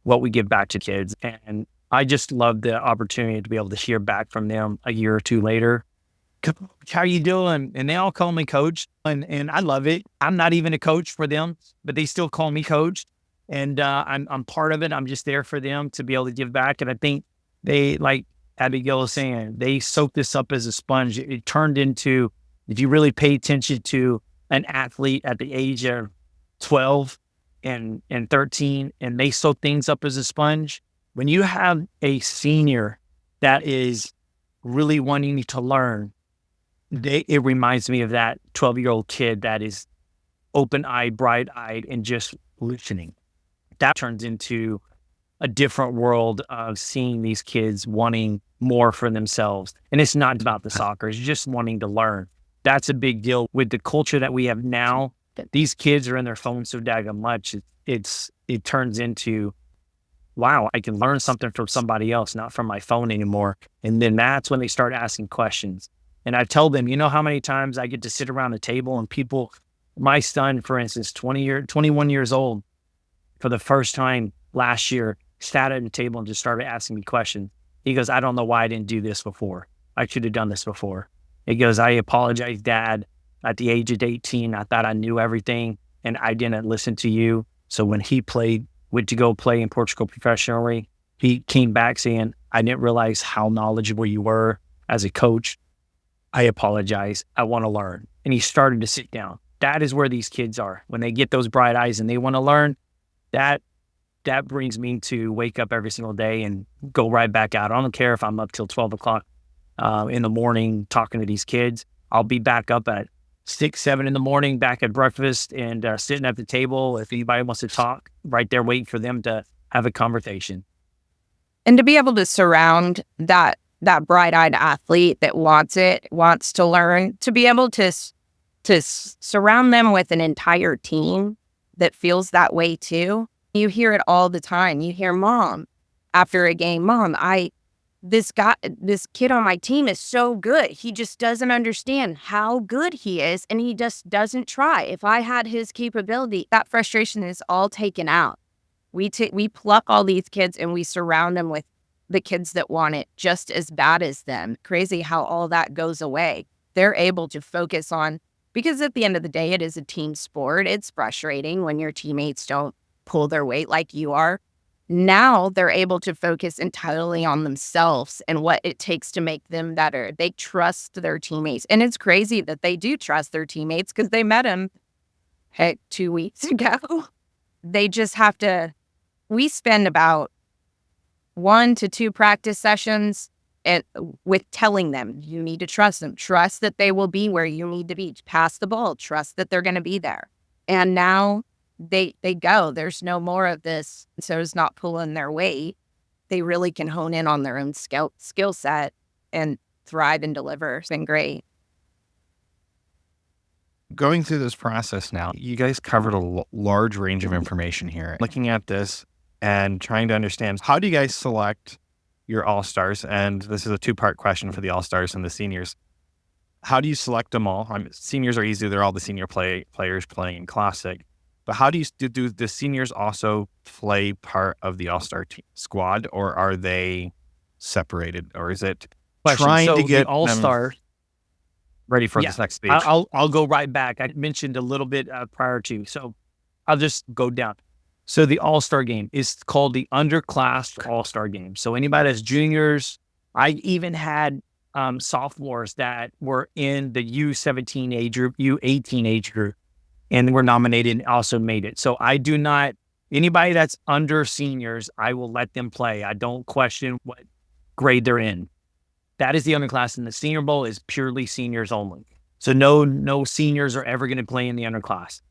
what we give back to kids. And I just love the opportunity to be able to hear back from them a year or two later. How you doing? And they all call me coach, and I love it. I'm not even a coach for them, but they still call me coach. And I'm part of it. I'm just there for them to be able to give back. And I think they, like Abigail was saying, they soaked this up as a sponge. It turned into, if you really pay attention to an athlete at the age of 12 and 13, and they soak things up as a sponge, when you have a senior that is really wanting to learn, it reminds me of that 12-year-old kid that is open-eyed, bright-eyed, and just listening. That turns into a different world of seeing these kids wanting more for themselves. And it's not about the soccer, it's just wanting to learn. That's a big deal with the culture that we have now. These kids are in their phones so daggone much. It turns into, wow, I can learn something from somebody else, not from my phone anymore. And then that's when they start asking questions. And I tell them, you know how many times I get to sit around the table and people, my son, for instance, 21 years old, for the first time last year, sat at the table and just started asking me questions. He goes, I don't know why I didn't do this before. I should have done this before. He goes, I apologize, Dad. At the age of 18, I thought I knew everything and I didn't listen to you. So when he went to go play in Portugal professionally, he came back saying, I didn't realize how knowledgeable you were as a coach. I apologize. I want to learn. And he started to sit down. That is where these kids are. When they get those bright eyes and they want to learn, that brings me to wake up every single day and go right back out. I don't care if I'm up till 12 o'clock in the morning talking to these kids. I'll be back up at 6, 7 in the morning, back at breakfast and sitting at the table. If anybody wants to talk, right there waiting for them to have a conversation. And to be able to surround that bright-eyed athlete that wants to learn, to be able to surround them with an entire team that feels that way too. You hear it all the time. You hear Mom after a game, Mom, this kid on my team is so good. He just doesn't understand how good he is, and he just doesn't try. If I had his capability, that frustration is all taken out. We pluck all these kids and we surround them with the kids that want it just as bad as them. Crazy how all that goes away. They're able to focus on, because at the end of the day, it is a team sport. It's frustrating when your teammates don't pull their weight like you are. Now they're able to focus entirely on themselves and what it takes to make them better. They trust their teammates. And it's crazy that they do trust their teammates because they met them 2 weeks ago. They just have to, we spend about 1 to 2 practice sessions with telling them, you need to trust them. Trust that they will be where you need to be. Pass the ball. Trust that they're going to be there. And now they go. There's no more of this. So it's not pulling their weight. They really can hone in on their own skill set and thrive and deliver. It's been great. Going through this process now, you guys covered a large range of information here. Looking at this and trying to understand, how do you guys select your all-stars? And this is a 2-part question for the all-stars and the seniors. How do you select them all? Seniors are easy. They're all the senior players playing in Classic. But how do the seniors also play part of the all-star team squad, or are they separated? Or is it trying to get the all-star ready for this next stage? I'll go right back. I mentioned a little bit prior to, so I'll just go down. So the all-star game is called the underclass all-star game. So anybody that's juniors, I even had sophomores that were in the U17 age group, U18 age group, and were nominated and also made it. So I do not, anybody that's under seniors, I will let them play. I don't question what grade they're in. That is the underclass, and the Senior Bowl is purely seniors only. So no seniors are ever going to play in the underclass.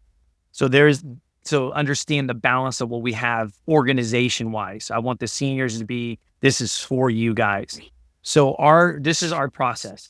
So understand the balance of what we have organization-wise. I want the seniors to be, this is for you guys. So this is our process.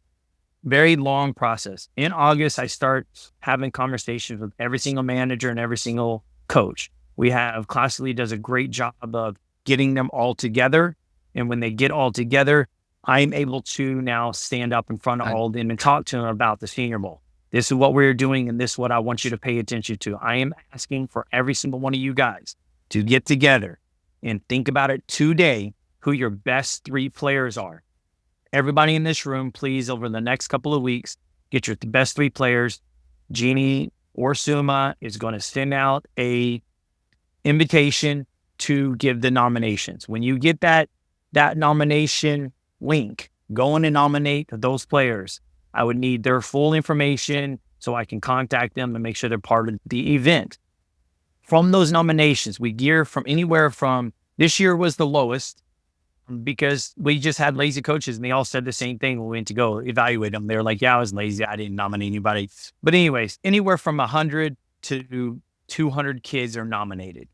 Very long process. In August, I start having conversations with every single manager and every single coach. We have Classically does a great job of getting them all together. And when they get all together, I'm able to now stand up in front of all of them and talk to them about the Senior Bowl. This is what we're doing, and this is what I want you to pay attention to. I am asking for every single one of you guys to get together and think about it today, who your best 3 players are. Everybody in this room, please, over the next couple of weeks, get your best 3 players. Jeannie or Suma is going to send out a invitation to give the nominations. When you get that nomination link, go in and nominate those players. I would need their full information so I can contact them and make sure they're part of the event. From those nominations, we gear from anywhere from, this year was the lowest because we just had lazy coaches and they all said the same thing when we went to go evaluate them. They were like, yeah, I was lazy. I didn't nominate anybody. But anyways, anywhere from 100 to 200 kids are nominated.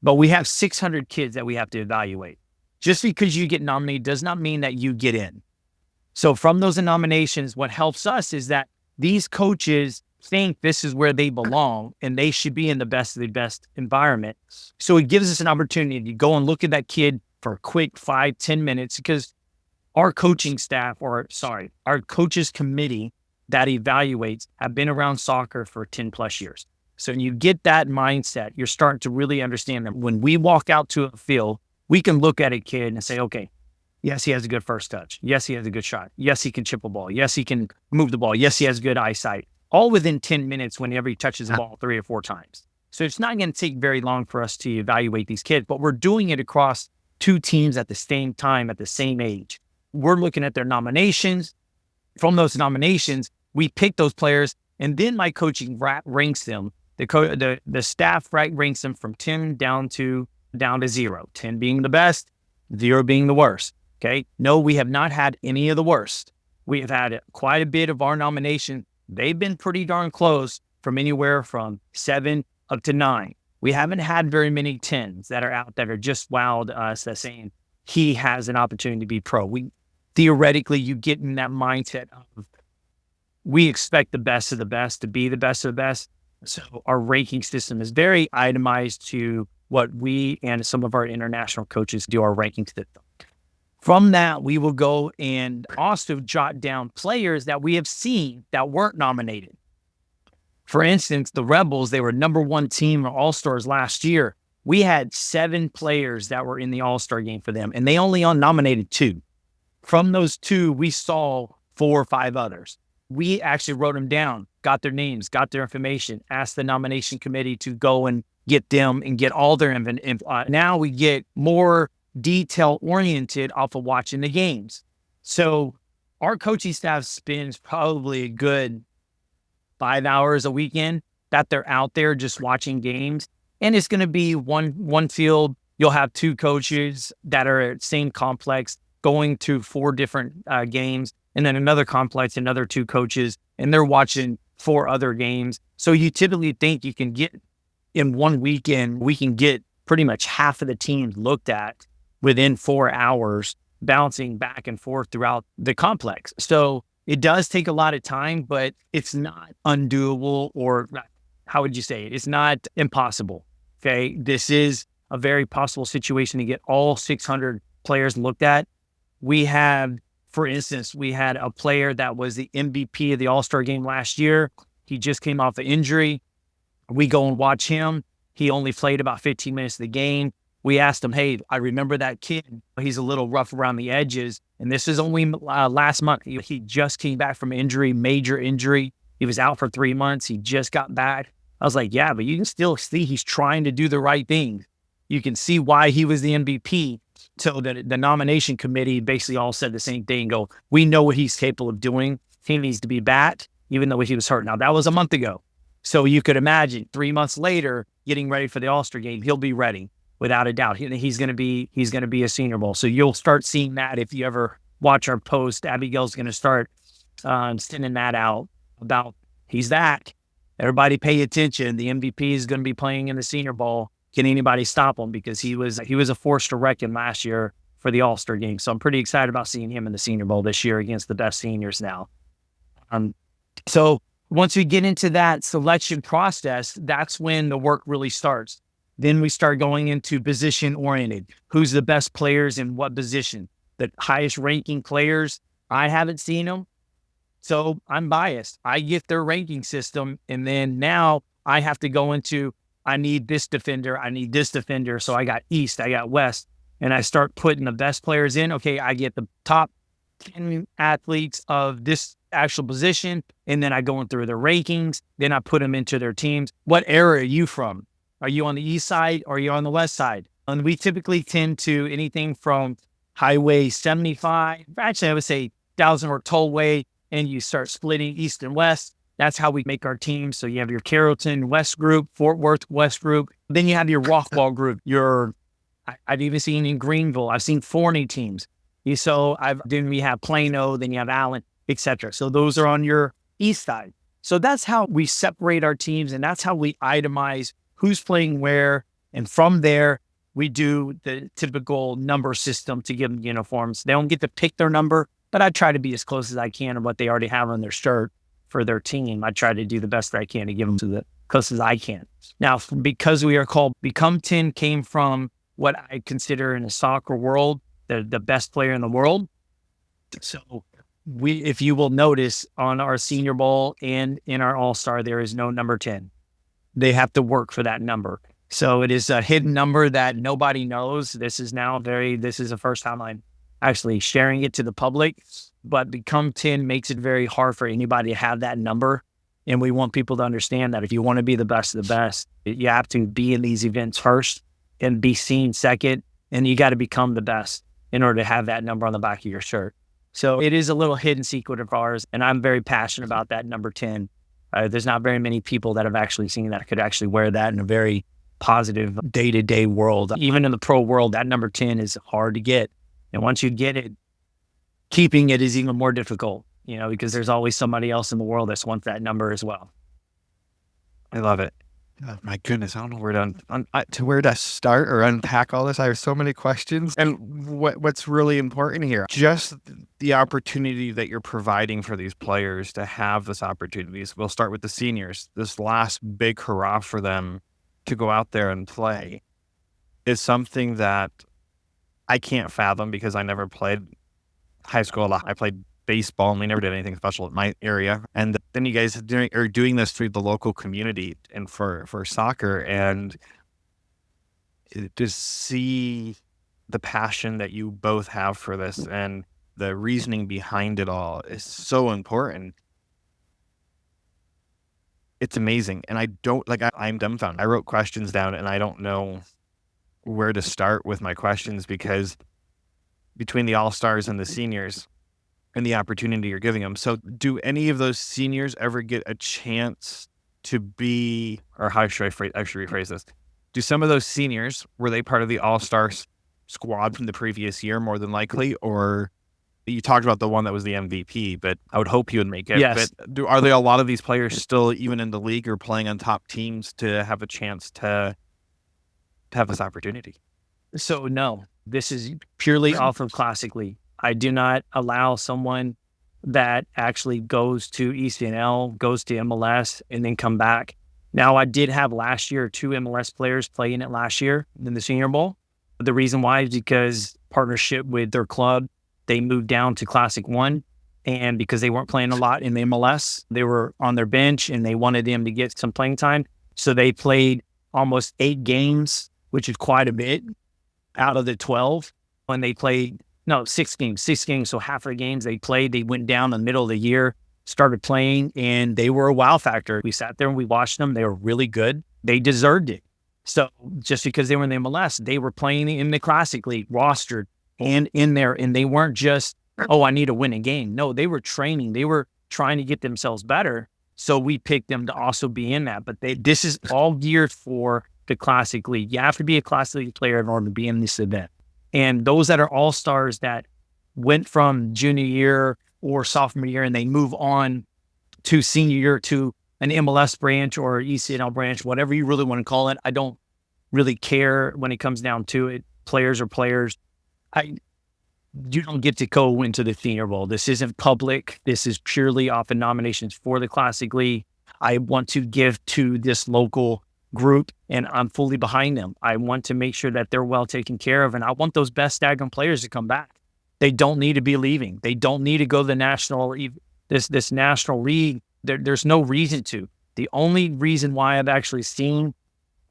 But we have 600 kids that we have to evaluate. Just because you get nominated does not mean that you get in. So from those nominations, what helps us is that these coaches think this is where they belong and they should be in the best of the best environment. So it gives us an opportunity to go and look at that kid for a quick 5-10 minutes, because our coaching staff, our coaches committee that evaluates have been around soccer for 10 plus years. So when you get that mindset, you're starting to really understand that when we walk out to a field, we can look at a kid and say, okay, yes, he has a good first touch. Yes, he has a good shot. Yes, he can chip a ball. Yes, he can move the ball. Yes, he has good eyesight. All within 10 minutes whenever he touches the ball 3 or 4 times. So it's not going to take very long for us to evaluate these kids, but we're doing it across 2 teams at the same time, at the same age. We're looking at their nominations. From those nominations, we pick those players, and then my coaching ranks them. The staff ranks them from 10 down to 0, 10 being the best, 0 being the worst. Okay. No, we have not had any of the worst. We have had quite a bit of our nomination. They've been pretty darn close, from anywhere from 7 up to 9. We haven't had very many 10s that are out that are just wowed us, that saying he has an opportunity to be pro. Theoretically, you get in that mindset of, we expect the best of the best to be the best of the best. So our ranking system is very itemized to what we and some of our international coaches do our ranking system. From that, we will go and also jot down players that we have seen that weren't nominated. For instance, the Rebels, they were #1 team or All-Stars last year. We had 7 players that were in the All-Star game for them, and they only nominated 2. From those 2, we saw 4 or 5 others. We actually wrote them down, got their names, got their information, asked the nomination committee to go and get them and get all their info. Now we get more detail oriented off of watching the games. So our coaching staff spends probably a good 5 hours a weekend that they're out there just watching games. And it's going to be one field. You'll have 2 coaches that are at the same complex going to 4 different games. And then another complex, another 2 coaches, and they're watching 4 other games. So you typically think you can get, in one weekend, we can get pretty much half of the teams looked at within 4 hours, bouncing back and forth throughout the complex. So it does take a lot of time, but it's not undoable, or how would you say it? It's not impossible. Okay. This is a very possible situation to get all 600 players looked at. For instance, we had a player that was the MVP of the All-Star game last year. He just came off an injury. We go and watch him. He only played about 15 minutes of the game. We asked him, hey, I remember that kid. He's a little rough around the edges. And this is only last month. He just came back from injury, major injury. He was out for 3 months. He just got back. I was like, yeah, but you can still see he's trying to do the right thing. You can see why he was the MVP. So the nomination committee basically all said the same thing. We know what he's capable of doing. He needs to be back, even though he was hurt. Now, that was a month ago. So you could imagine 3 months later, getting ready for the All-Star game, he'll be ready without a doubt. He's going to be a Senior Bowl. So you'll start seeing that if you ever watch our post. Abigail's going to start sending that out about he's back. Everybody pay attention. The MVP is going to be playing in the Senior Bowl. Can anybody stop him? Because he was a force to reckon last year for the All-Star game. So I'm pretty excited about seeing him in the Senior Bowl this year against the best seniors now. So once we get into that selection process, that's when the work really starts. Then we start going into position oriented. Who's the best players in what position? The highest ranking players, I haven't seen them. So I'm biased. I get their ranking system. And then now I have to go into, I need this defender. I need this defender. So I got East, I got West, and I start putting the best players in. Okay, I get the top 10 athletes of this actual position. And then I go in through their rankings. Then I put them into their teams. What area are you from? Are you on the east side or are you on the west side? And we typically tend to anything from Highway 75, actually I would say Thousand Oak Tollway, and you start splitting east and west. That's how we make our teams. So you have your Carrollton West group, Fort Worth West group. Then you have your Rockwall group. I've even seen in Greenville, I've seen Forney teams. Then we have Plano, then you have Allen, etc. So those are on your east side. So that's how we separate our teams, and that's how we itemize who's playing where. And from there, we do the typical number system to give them uniforms. They don't get to pick their number, but I try to be as close as I can to what they already have on their shirt for their team. I try to do the best that I can to give them to the close as I can. Now, because we are called Become 10 came from what I consider in the soccer world, the best player in the world. So if you will notice on our Senior Bowl and in our All-Star, there is no number 10. they have to work for that number. So it is a hidden number that nobody knows. This is the first time I'm actually sharing it to the public, but Become 10 makes it very hard for anybody to have that number. And we want people to understand that if you want to be the best of the best, you have to be in these events first and be seen second. And you got to become the best in order to have that number on the back of your shirt. So it is a little hidden secret of ours. And I'm very passionate about that number 10. There's not very many people that have actually seen that could actually wear that in a very positive day-to-day world. Even in the pro world, that number 10 is hard to get. And once you get it, keeping it is even more difficult, because there's always somebody else in the world that wants that number as well. I love it. Oh, my goodness, I don't know where to start or unpack all this. I have so many questions. And what's really important here, just the opportunity that you're providing for these players to have this opportunities. We'll start with the seniors. This last big hurrah for them to go out there and play is something that I can't fathom because I never played high school. I played baseball and we never did anything special in my area. And then you guys are doing this through the local community and for soccer, and to see the passion that you both have for this and the reasoning behind it all is so important. It's amazing. And I'm dumbfounded. I wrote questions down and I don't know where to start with my questions, because between the all-stars and the seniors and the opportunity you're giving them. So do any of those seniors ever get a chance to be, or how should I should rephrase this? Do some of those seniors, were they part of the all-star squad from the previous year more than likely? Or you talked about the one that was the MVP, but I would hope he would make it. Yes. But are there a lot of these players still even in the league or playing on top teams to have a chance to have this opportunity? So no, this is purely off of Classic League. I do not allow someone that actually goes to ECNL, goes to MLS, and then come back. Now, I did have last year 2 MLS players playing it last year in the Senior Bowl. The reason why is because partnership with their club, they moved down to Classic 1, and because they weren't playing a lot in the MLS, they were on their bench and they wanted them to get some playing time. So they played almost 8 games, which is quite a bit out of the 12. And they played 6 games. So half of the games they played, they went down in the middle of the year, started playing, and they were a wow factor. We sat there and we watched them. They were really good. They deserved it. So just because they were in the MLS, they were playing in the Classic League, rostered and in there. And they weren't just, I need to win a game. No, they were training. They were trying to get themselves better. So we picked them to also be in that. But this is all geared for the Classic League. You have to be a Classic League player in order to be in this event. And those that are all-stars that went from junior year or sophomore year and they move on to senior year to an MLS branch or ECNL branch, whatever you really want to call it. I don't really care when it comes down to it. Players are players. You don't get to go into the Senior Bowl. This isn't public. This is purely off of nominations for the Classic League. I want to give to this local group, and I'm fully behind them. I want to make sure that they're well taken care of, and I want those best daggone players to come back. They don't need to be leaving. They don't need to go to the national, this national league. There's no reason to. The only reason why I've actually seen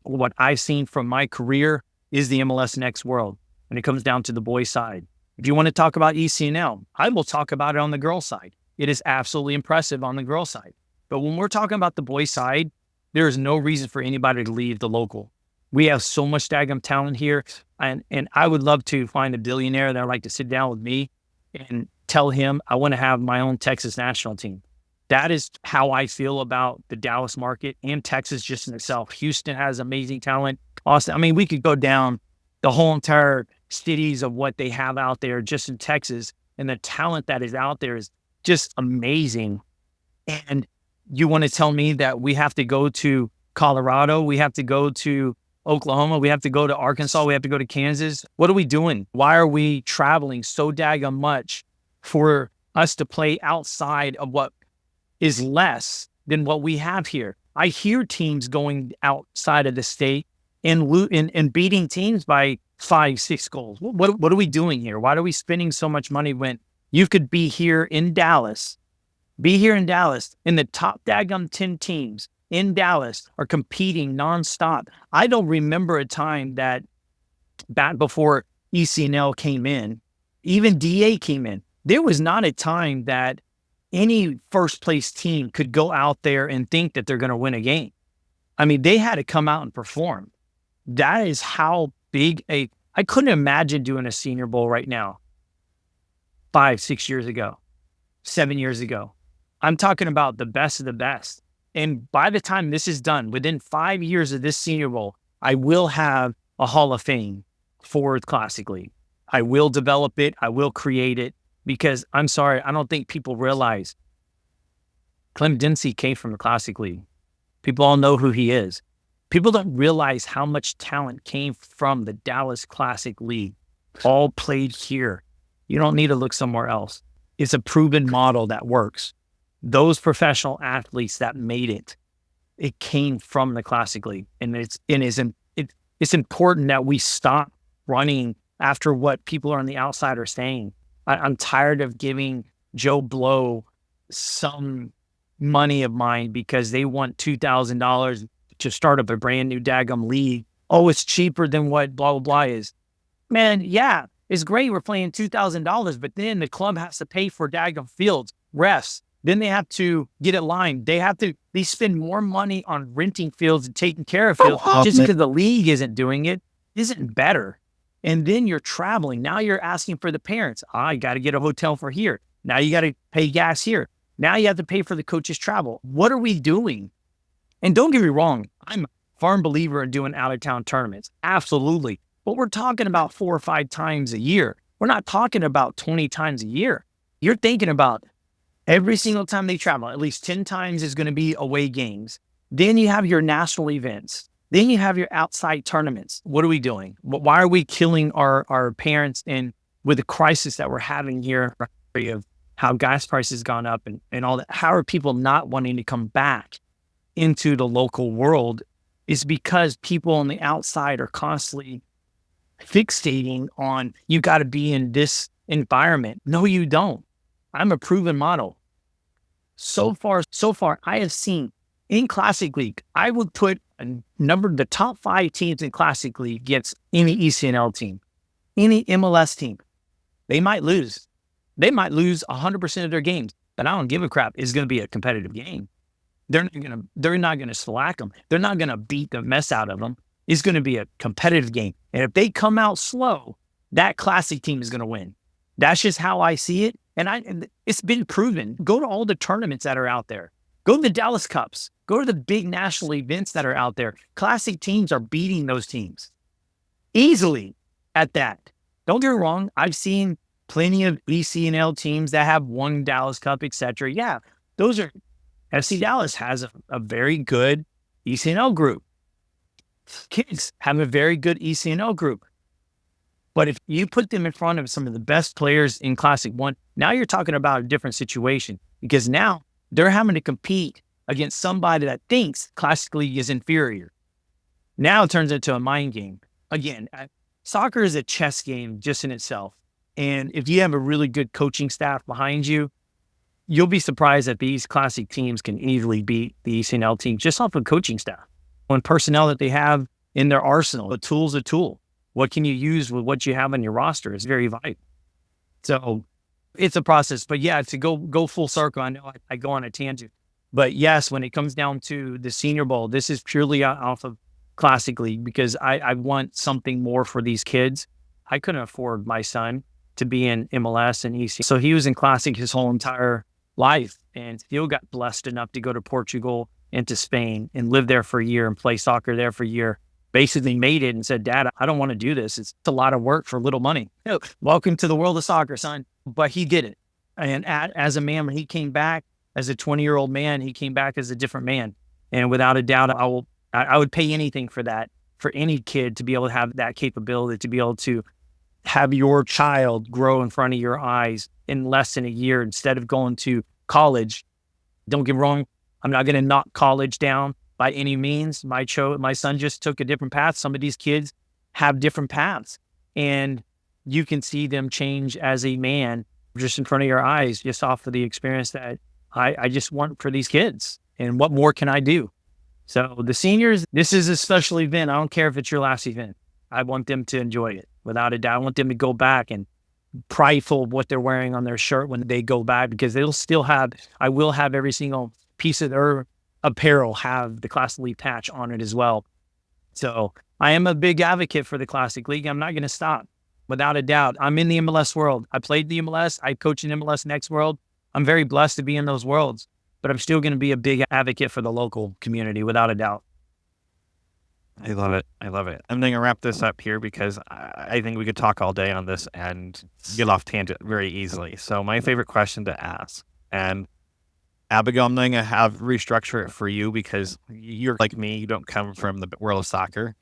what I've seen from my career is the MLS Next World when it comes down to the boys' side. If you want to talk about ECNL, I will talk about it on the girls' side. It is absolutely impressive on the girls' side. But when we're talking about the boys' side, there is no reason for anybody to leave the local. We have so much daggum talent here. And I would love to find a billionaire that would like to sit down with me and tell him I want to have my own Texas national team. That is how I feel about the Dallas market and Texas just in itself. Houston has amazing talent. Austin, we could go down the whole entire cities of what they have out there just in Texas. And the talent that is out there is just amazing. And you want to tell me that we have to go to Colorado, we have to go to Oklahoma, we have to go to Arkansas, we have to go to Kansas? What are we doing? Why are we traveling so daggum much for us to play outside of what is less than what we have here? I hear teams going outside of the state and beating teams by 5-6 goals. What are we doing here? Why are we spending so much money when you could be here in Dallas in the top daggum 10 teams in Dallas are competing nonstop. I don't remember a time that back before ECNL came in, even DA came in, there was not a time that any first place team could go out there and think that they're going to win a game. I mean, they had to come out and perform. That is how big I couldn't imagine doing a Senior Bowl right now 5, 6 years ago, 7 years ago. I'm talking about the best of the best. And by the time this is done, within 5 years of this Senior Bowl, I will have a Hall of Fame for the Classic League. I will develop it. I will create it because I'm sorry, I don't think people realize Clem Dempsey came from the Classic League. People all know who he is. People don't realize how much talent came from the Dallas Classic League, all played here. You don't need to look somewhere else. It's a proven model that works. Those professional athletes that made it, it came from the Classic League. And it's important that we stop running after what people on the outside are saying. I'm tired of giving Joe Blow some money of mine because they want $2,000 to start up a brand new daggum league. Oh, it's cheaper than what blah, blah, blah is. Man, yeah, it's great. We're playing $2,000, but then the club has to pay for daggum fields, refs. Then they have to get it lined. They spend more money on renting fields and taking care of fields just because the league isn't doing it, isn't better. And then you're traveling. Now you're asking for the parents. You got to get a hotel for here. Now you got to pay gas here. Now you have to pay for the coach's travel. What are we doing? And don't get me wrong, I'm a firm believer in doing out-of-town tournaments. Absolutely. But we're talking about 4 or 5 times a year. We're not talking about 20 times a year. You're thinking about every single time they travel, at least 10 times is going to be away games. Then you have your national events. Then you have your outside tournaments. What are we doing? Why are we killing our parents and with the crisis that we're having here of how gas prices gone up and all that? How are people not wanting to come back into the local world? Is because people on the outside are constantly fixating on, you got to be in this environment. No, you don't. I'm a proven model. So far, I have seen in Classic League, I would put the top 5 teams in Classic League against any ECNL team, any MLS team. They might lose. They might lose 100% of their games, but I don't give a crap. It's going to be a competitive game. They're not going to slack them. They're not going to beat the mess out of them. It's going to be a competitive game. And if they come out slow, that Classic team is going to win. That's just how I see it. And it's been proven. Go to all the tournaments that are out there. Go to the Dallas Cups. Go to the big national events that are out there. Classic teams are beating those teams easily at that. Don't get me wrong. I've seen plenty of ECNL teams that have won Dallas Cup, etc. Yeah, those are FC Dallas has a very good ECNL group. Kids have a very good ECNL group. But if you put them in front of some of the best players in Classic 1, now you're talking about a different situation because now they're having to compete against somebody that thinks Classic League is inferior. Now it turns into a mind game. Again, soccer is a chess game just in itself. And if you have a really good coaching staff behind you, you'll be surprised that these Classic teams can easily beat the ECNL team just off of coaching staff. And personnel that they have in their arsenal, a tool's a tool. What can you use with what you have on your roster is very vital. So it's a process. But yeah, to go full circle, I know I go on a tangent. But yes, when it comes down to the Senior Bowl, this is purely off of Classic League because I want something more for these kids. I couldn't afford my son to be in MLS and EC. So he was in Classic his whole entire life and still got blessed enough to go to Portugal and to Spain and live there for a year and play soccer there for a year. Basically made it and said, Dad, I don't want to do this. It's a lot of work for little money. Welcome to the world of soccer, son. But he did it. And as a man, when he came back as a 20-year-old man, he came back as a different man. And without a doubt, I would pay anything for that, for any kid to be able to have that capability, to be able to have your child grow in front of your eyes in less than a year instead of going to college. Don't get me wrong. I'm not going to knock college down by any means. My son just took a different path. Some of these kids have different paths and you can see them change as a man just in front of your eyes, just off of the experience that I just want for these kids. And what more can I do? So the seniors, this is a special event. I don't care if it's your last event. I want them to enjoy it without a doubt. I want them to go back and prideful of what they're wearing on their shirt when they go back, because I will have every single piece of their apparel have the Classic League patch on it as well. So I am a big advocate for the Classic League. I'm not going to stop, without a doubt. I'm in the MLS world. I played the MLS. I coach in MLS Next World. I'm very blessed to be in those worlds, but I'm still going to be a big advocate for the local community, without a doubt. I love it. I love it. I'm going to wrap this up here because I think we could talk all day on this and get off tangent very easily. So my favorite question to ask, and Abigail, I'm going to restructure it for you because you're like me. You don't come from the world of soccer,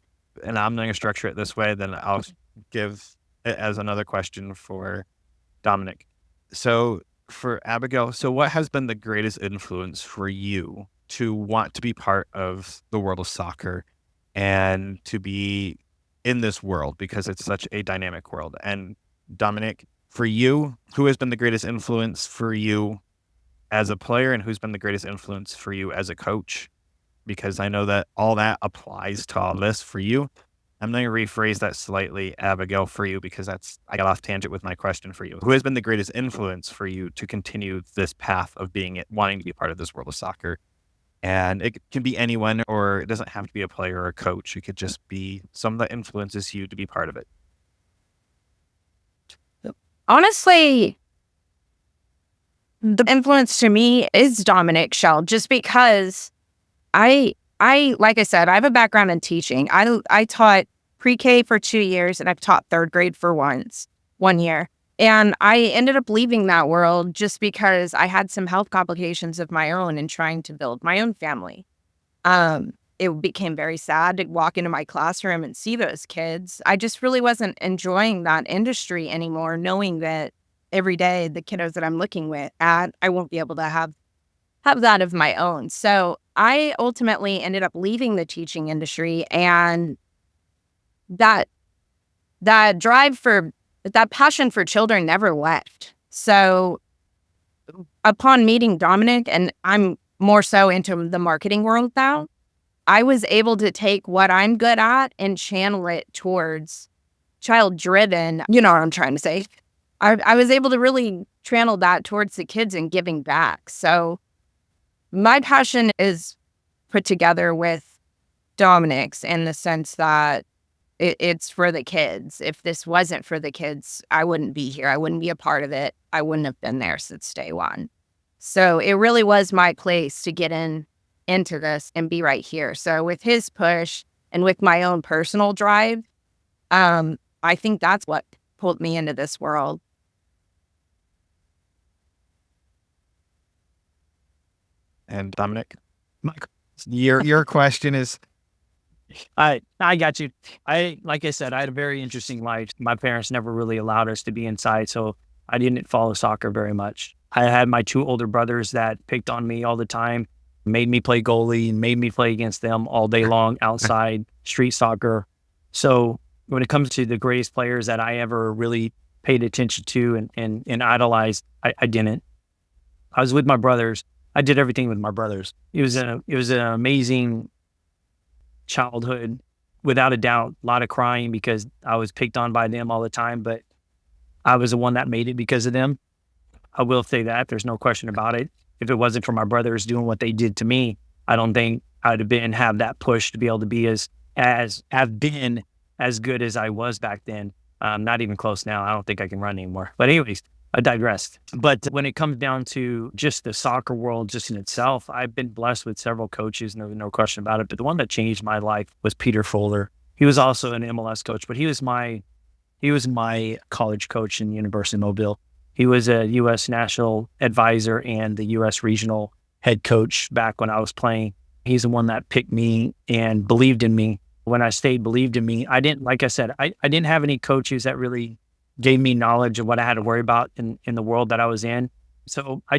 and I'm going to structure it this way. Then I'll give it as another question for Dominic. So for Abigail, so what has been the greatest influence for you to want to be part of the world of soccer and to be in this world, because it's such a dynamic world? And Dominic, for you, who has been the greatest influence for you as a player, and who's been the greatest influence for you as a coach? Because I know that all that applies to all this for you. I'm going to rephrase that slightly, Abigail, for you, because I got off tangent with my question for you. Who has been the greatest influence for you to continue this path of wanting to be part of this world of soccer? And it can be anyone, or it doesn't have to be a player or a coach. It could just be someone that influences you to be part of it. Honestly, the influence to me is Dominic Schelland, just because I like I said, I have a background in teaching. I taught pre-K for 2 years, and I've taught third grade for 1 year. And I ended up leaving that world just because I had some health complications of my own and trying to build my own family. It became very sad to walk into my classroom and see those kids. I just really wasn't enjoying that industry anymore, knowing that every day the kiddos that I'm looking at, I won't be able to have that of my own. So I ultimately ended up leaving the teaching industry, and that passion for children never left. So upon meeting Dominic, and I'm more so into the marketing world now, I was able to take what I'm good at and channel it towards child-driven, you know what I'm trying to say. I was able to really channel that towards the kids and giving back. So my passion is put together with Dominic's in the sense that it's for the kids. If this wasn't for the kids, I wouldn't be here. I wouldn't be a part of it. I wouldn't have been there since day one. So it really was my place to get into this and be right here. So with his push and with my own personal drive, I think that's what pulled me into this world. And Dominic, your question is? I got you. Like I said, I had a very interesting life. My parents never really allowed us to be inside, so I didn't follow soccer very much. I had my 2 older brothers that picked on me all the time, made me play goalie, and made me play against them all day long outside street soccer. So when it comes to the greatest players that I ever really paid attention to and idolized, I didn't. I was with my brothers. I did everything with my brothers. It was an amazing childhood, without a doubt. A lot of crying because I was picked on by them all the time, but I was the one that made it because of them. I will say that. There's no question about it. If it wasn't for my brothers doing what they did to me, I don't think I'd have that push to be able to be as good as I was back then. Not even close now. I don't think I can run anymore. But anyways, I digressed. But when it comes down to just the soccer world just in itself, I've been blessed with several coaches, no question about it. But the one that changed my life was Peter Fuller. He was also an MLS coach, but he was my college coach in the University of Mobile. He was a U.S. national advisor and the U.S. regional head coach back when I was playing. He's the one that picked me and believed in me. When I stayed, believed in me. I didn't have any coaches that really gave me knowledge of what I had to worry about in the world that I was in. So I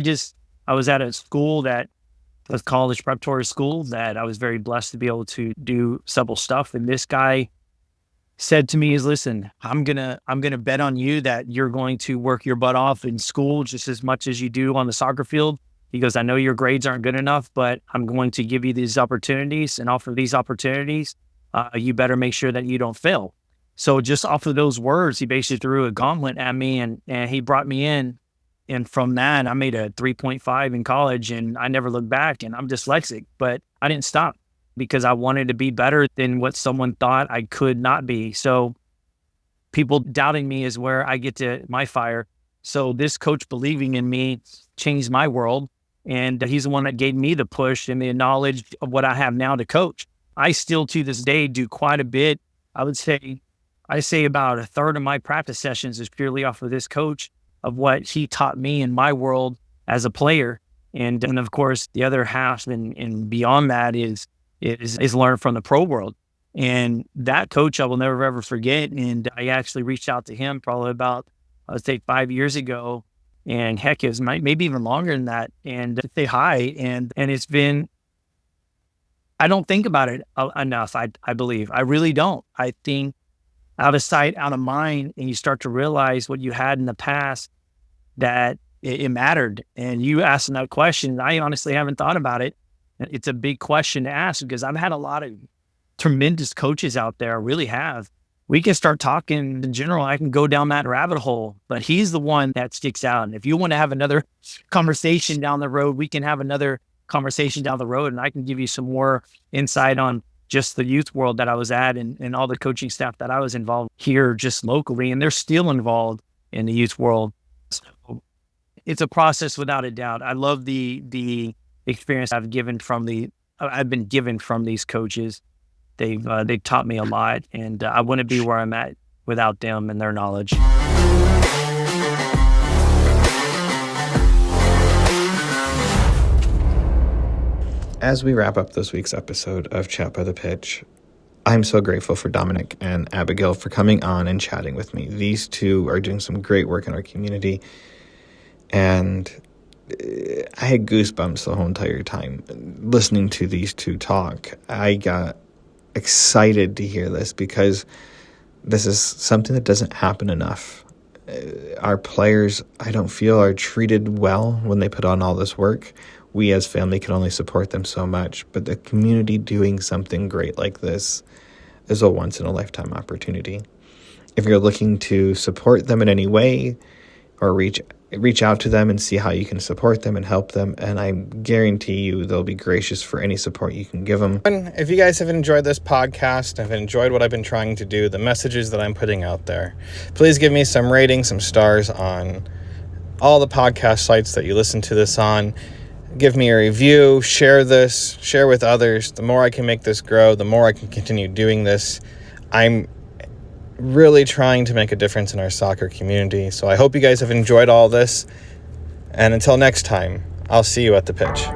was at a school that was college preparatory school that I was very blessed to be able to do several stuff. And this guy said to me listen, I'm gonna bet on you that you're going to work your butt off in school just as much as you do on the soccer field. He goes, I know your grades aren't good enough, but I'm going to give you these opportunities and offer these opportunities. You better make sure that you don't fail. So just off of those words, he basically threw a gauntlet at me, and he brought me in. And from that, I made a 3.5 in college, and I never looked back. And I'm dyslexic, but I didn't stop because I wanted to be better than what someone thought I could not be. So people doubting me is where I get to my fire. So this coach believing in me changed my world. And he's the one that gave me the push and the knowledge of what I have now to coach. I still to this day do quite a bit. I say about a third of my practice sessions is purely off of this coach, of what he taught me in my world as a player. And of course, the other half and beyond that is learn from the pro world. And that coach I will never, ever forget. And I actually reached out to him probably about, I would say 5 years ago. And heck, it was maybe even longer than that. And to say hi. And it's been, I don't think about it enough. I believe, I really don't. I think out of sight, out of mind, and you start to realize what you had in the past, that it mattered. And you asked that question. I honestly haven't thought about it. It's a big question to ask because I've had a lot of tremendous coaches out there. I really have. We can start talking in general. I can go down that rabbit hole, but he's the one that sticks out. And if you want to have another conversation down the road, we can have another conversation down the road, and I can give you some more insight on just the youth world that I was at and all the coaching staff that I was involved here just locally, and they're still involved in the youth world. So it's a process without a doubt. I love the experience I've been given from these coaches. They've taught me a lot, and I wouldn't be where I'm at without them and their knowledge. As we wrap up this week's episode of Chat by the Pitch, I'm so grateful for Dominic and Abigail for coming on and chatting with me. These two are doing some great work in our community, and I had goosebumps the whole entire time listening to these two talk. I got excited to hear this because this is something that doesn't happen enough. Our players, I don't feel, are treated well when they put on all this work. We as family can only support them so much, but the community doing something great like this is a once-in-a-lifetime opportunity. If you're looking to support them in any way or reach out to them and see how you can support them and help them, and I guarantee you they'll be gracious for any support you can give them. If you guys have enjoyed this podcast, have enjoyed what I've been trying to do, the messages that I'm putting out there, please give me some ratings, some stars on all the podcast sites that you listen to this on. Give me a review, share with others. The more I can make this grow, the more I can continue doing this. I'm really trying to make a difference in our soccer community. So I hope you guys have enjoyed all this. And until next time, I'll see you at the pitch.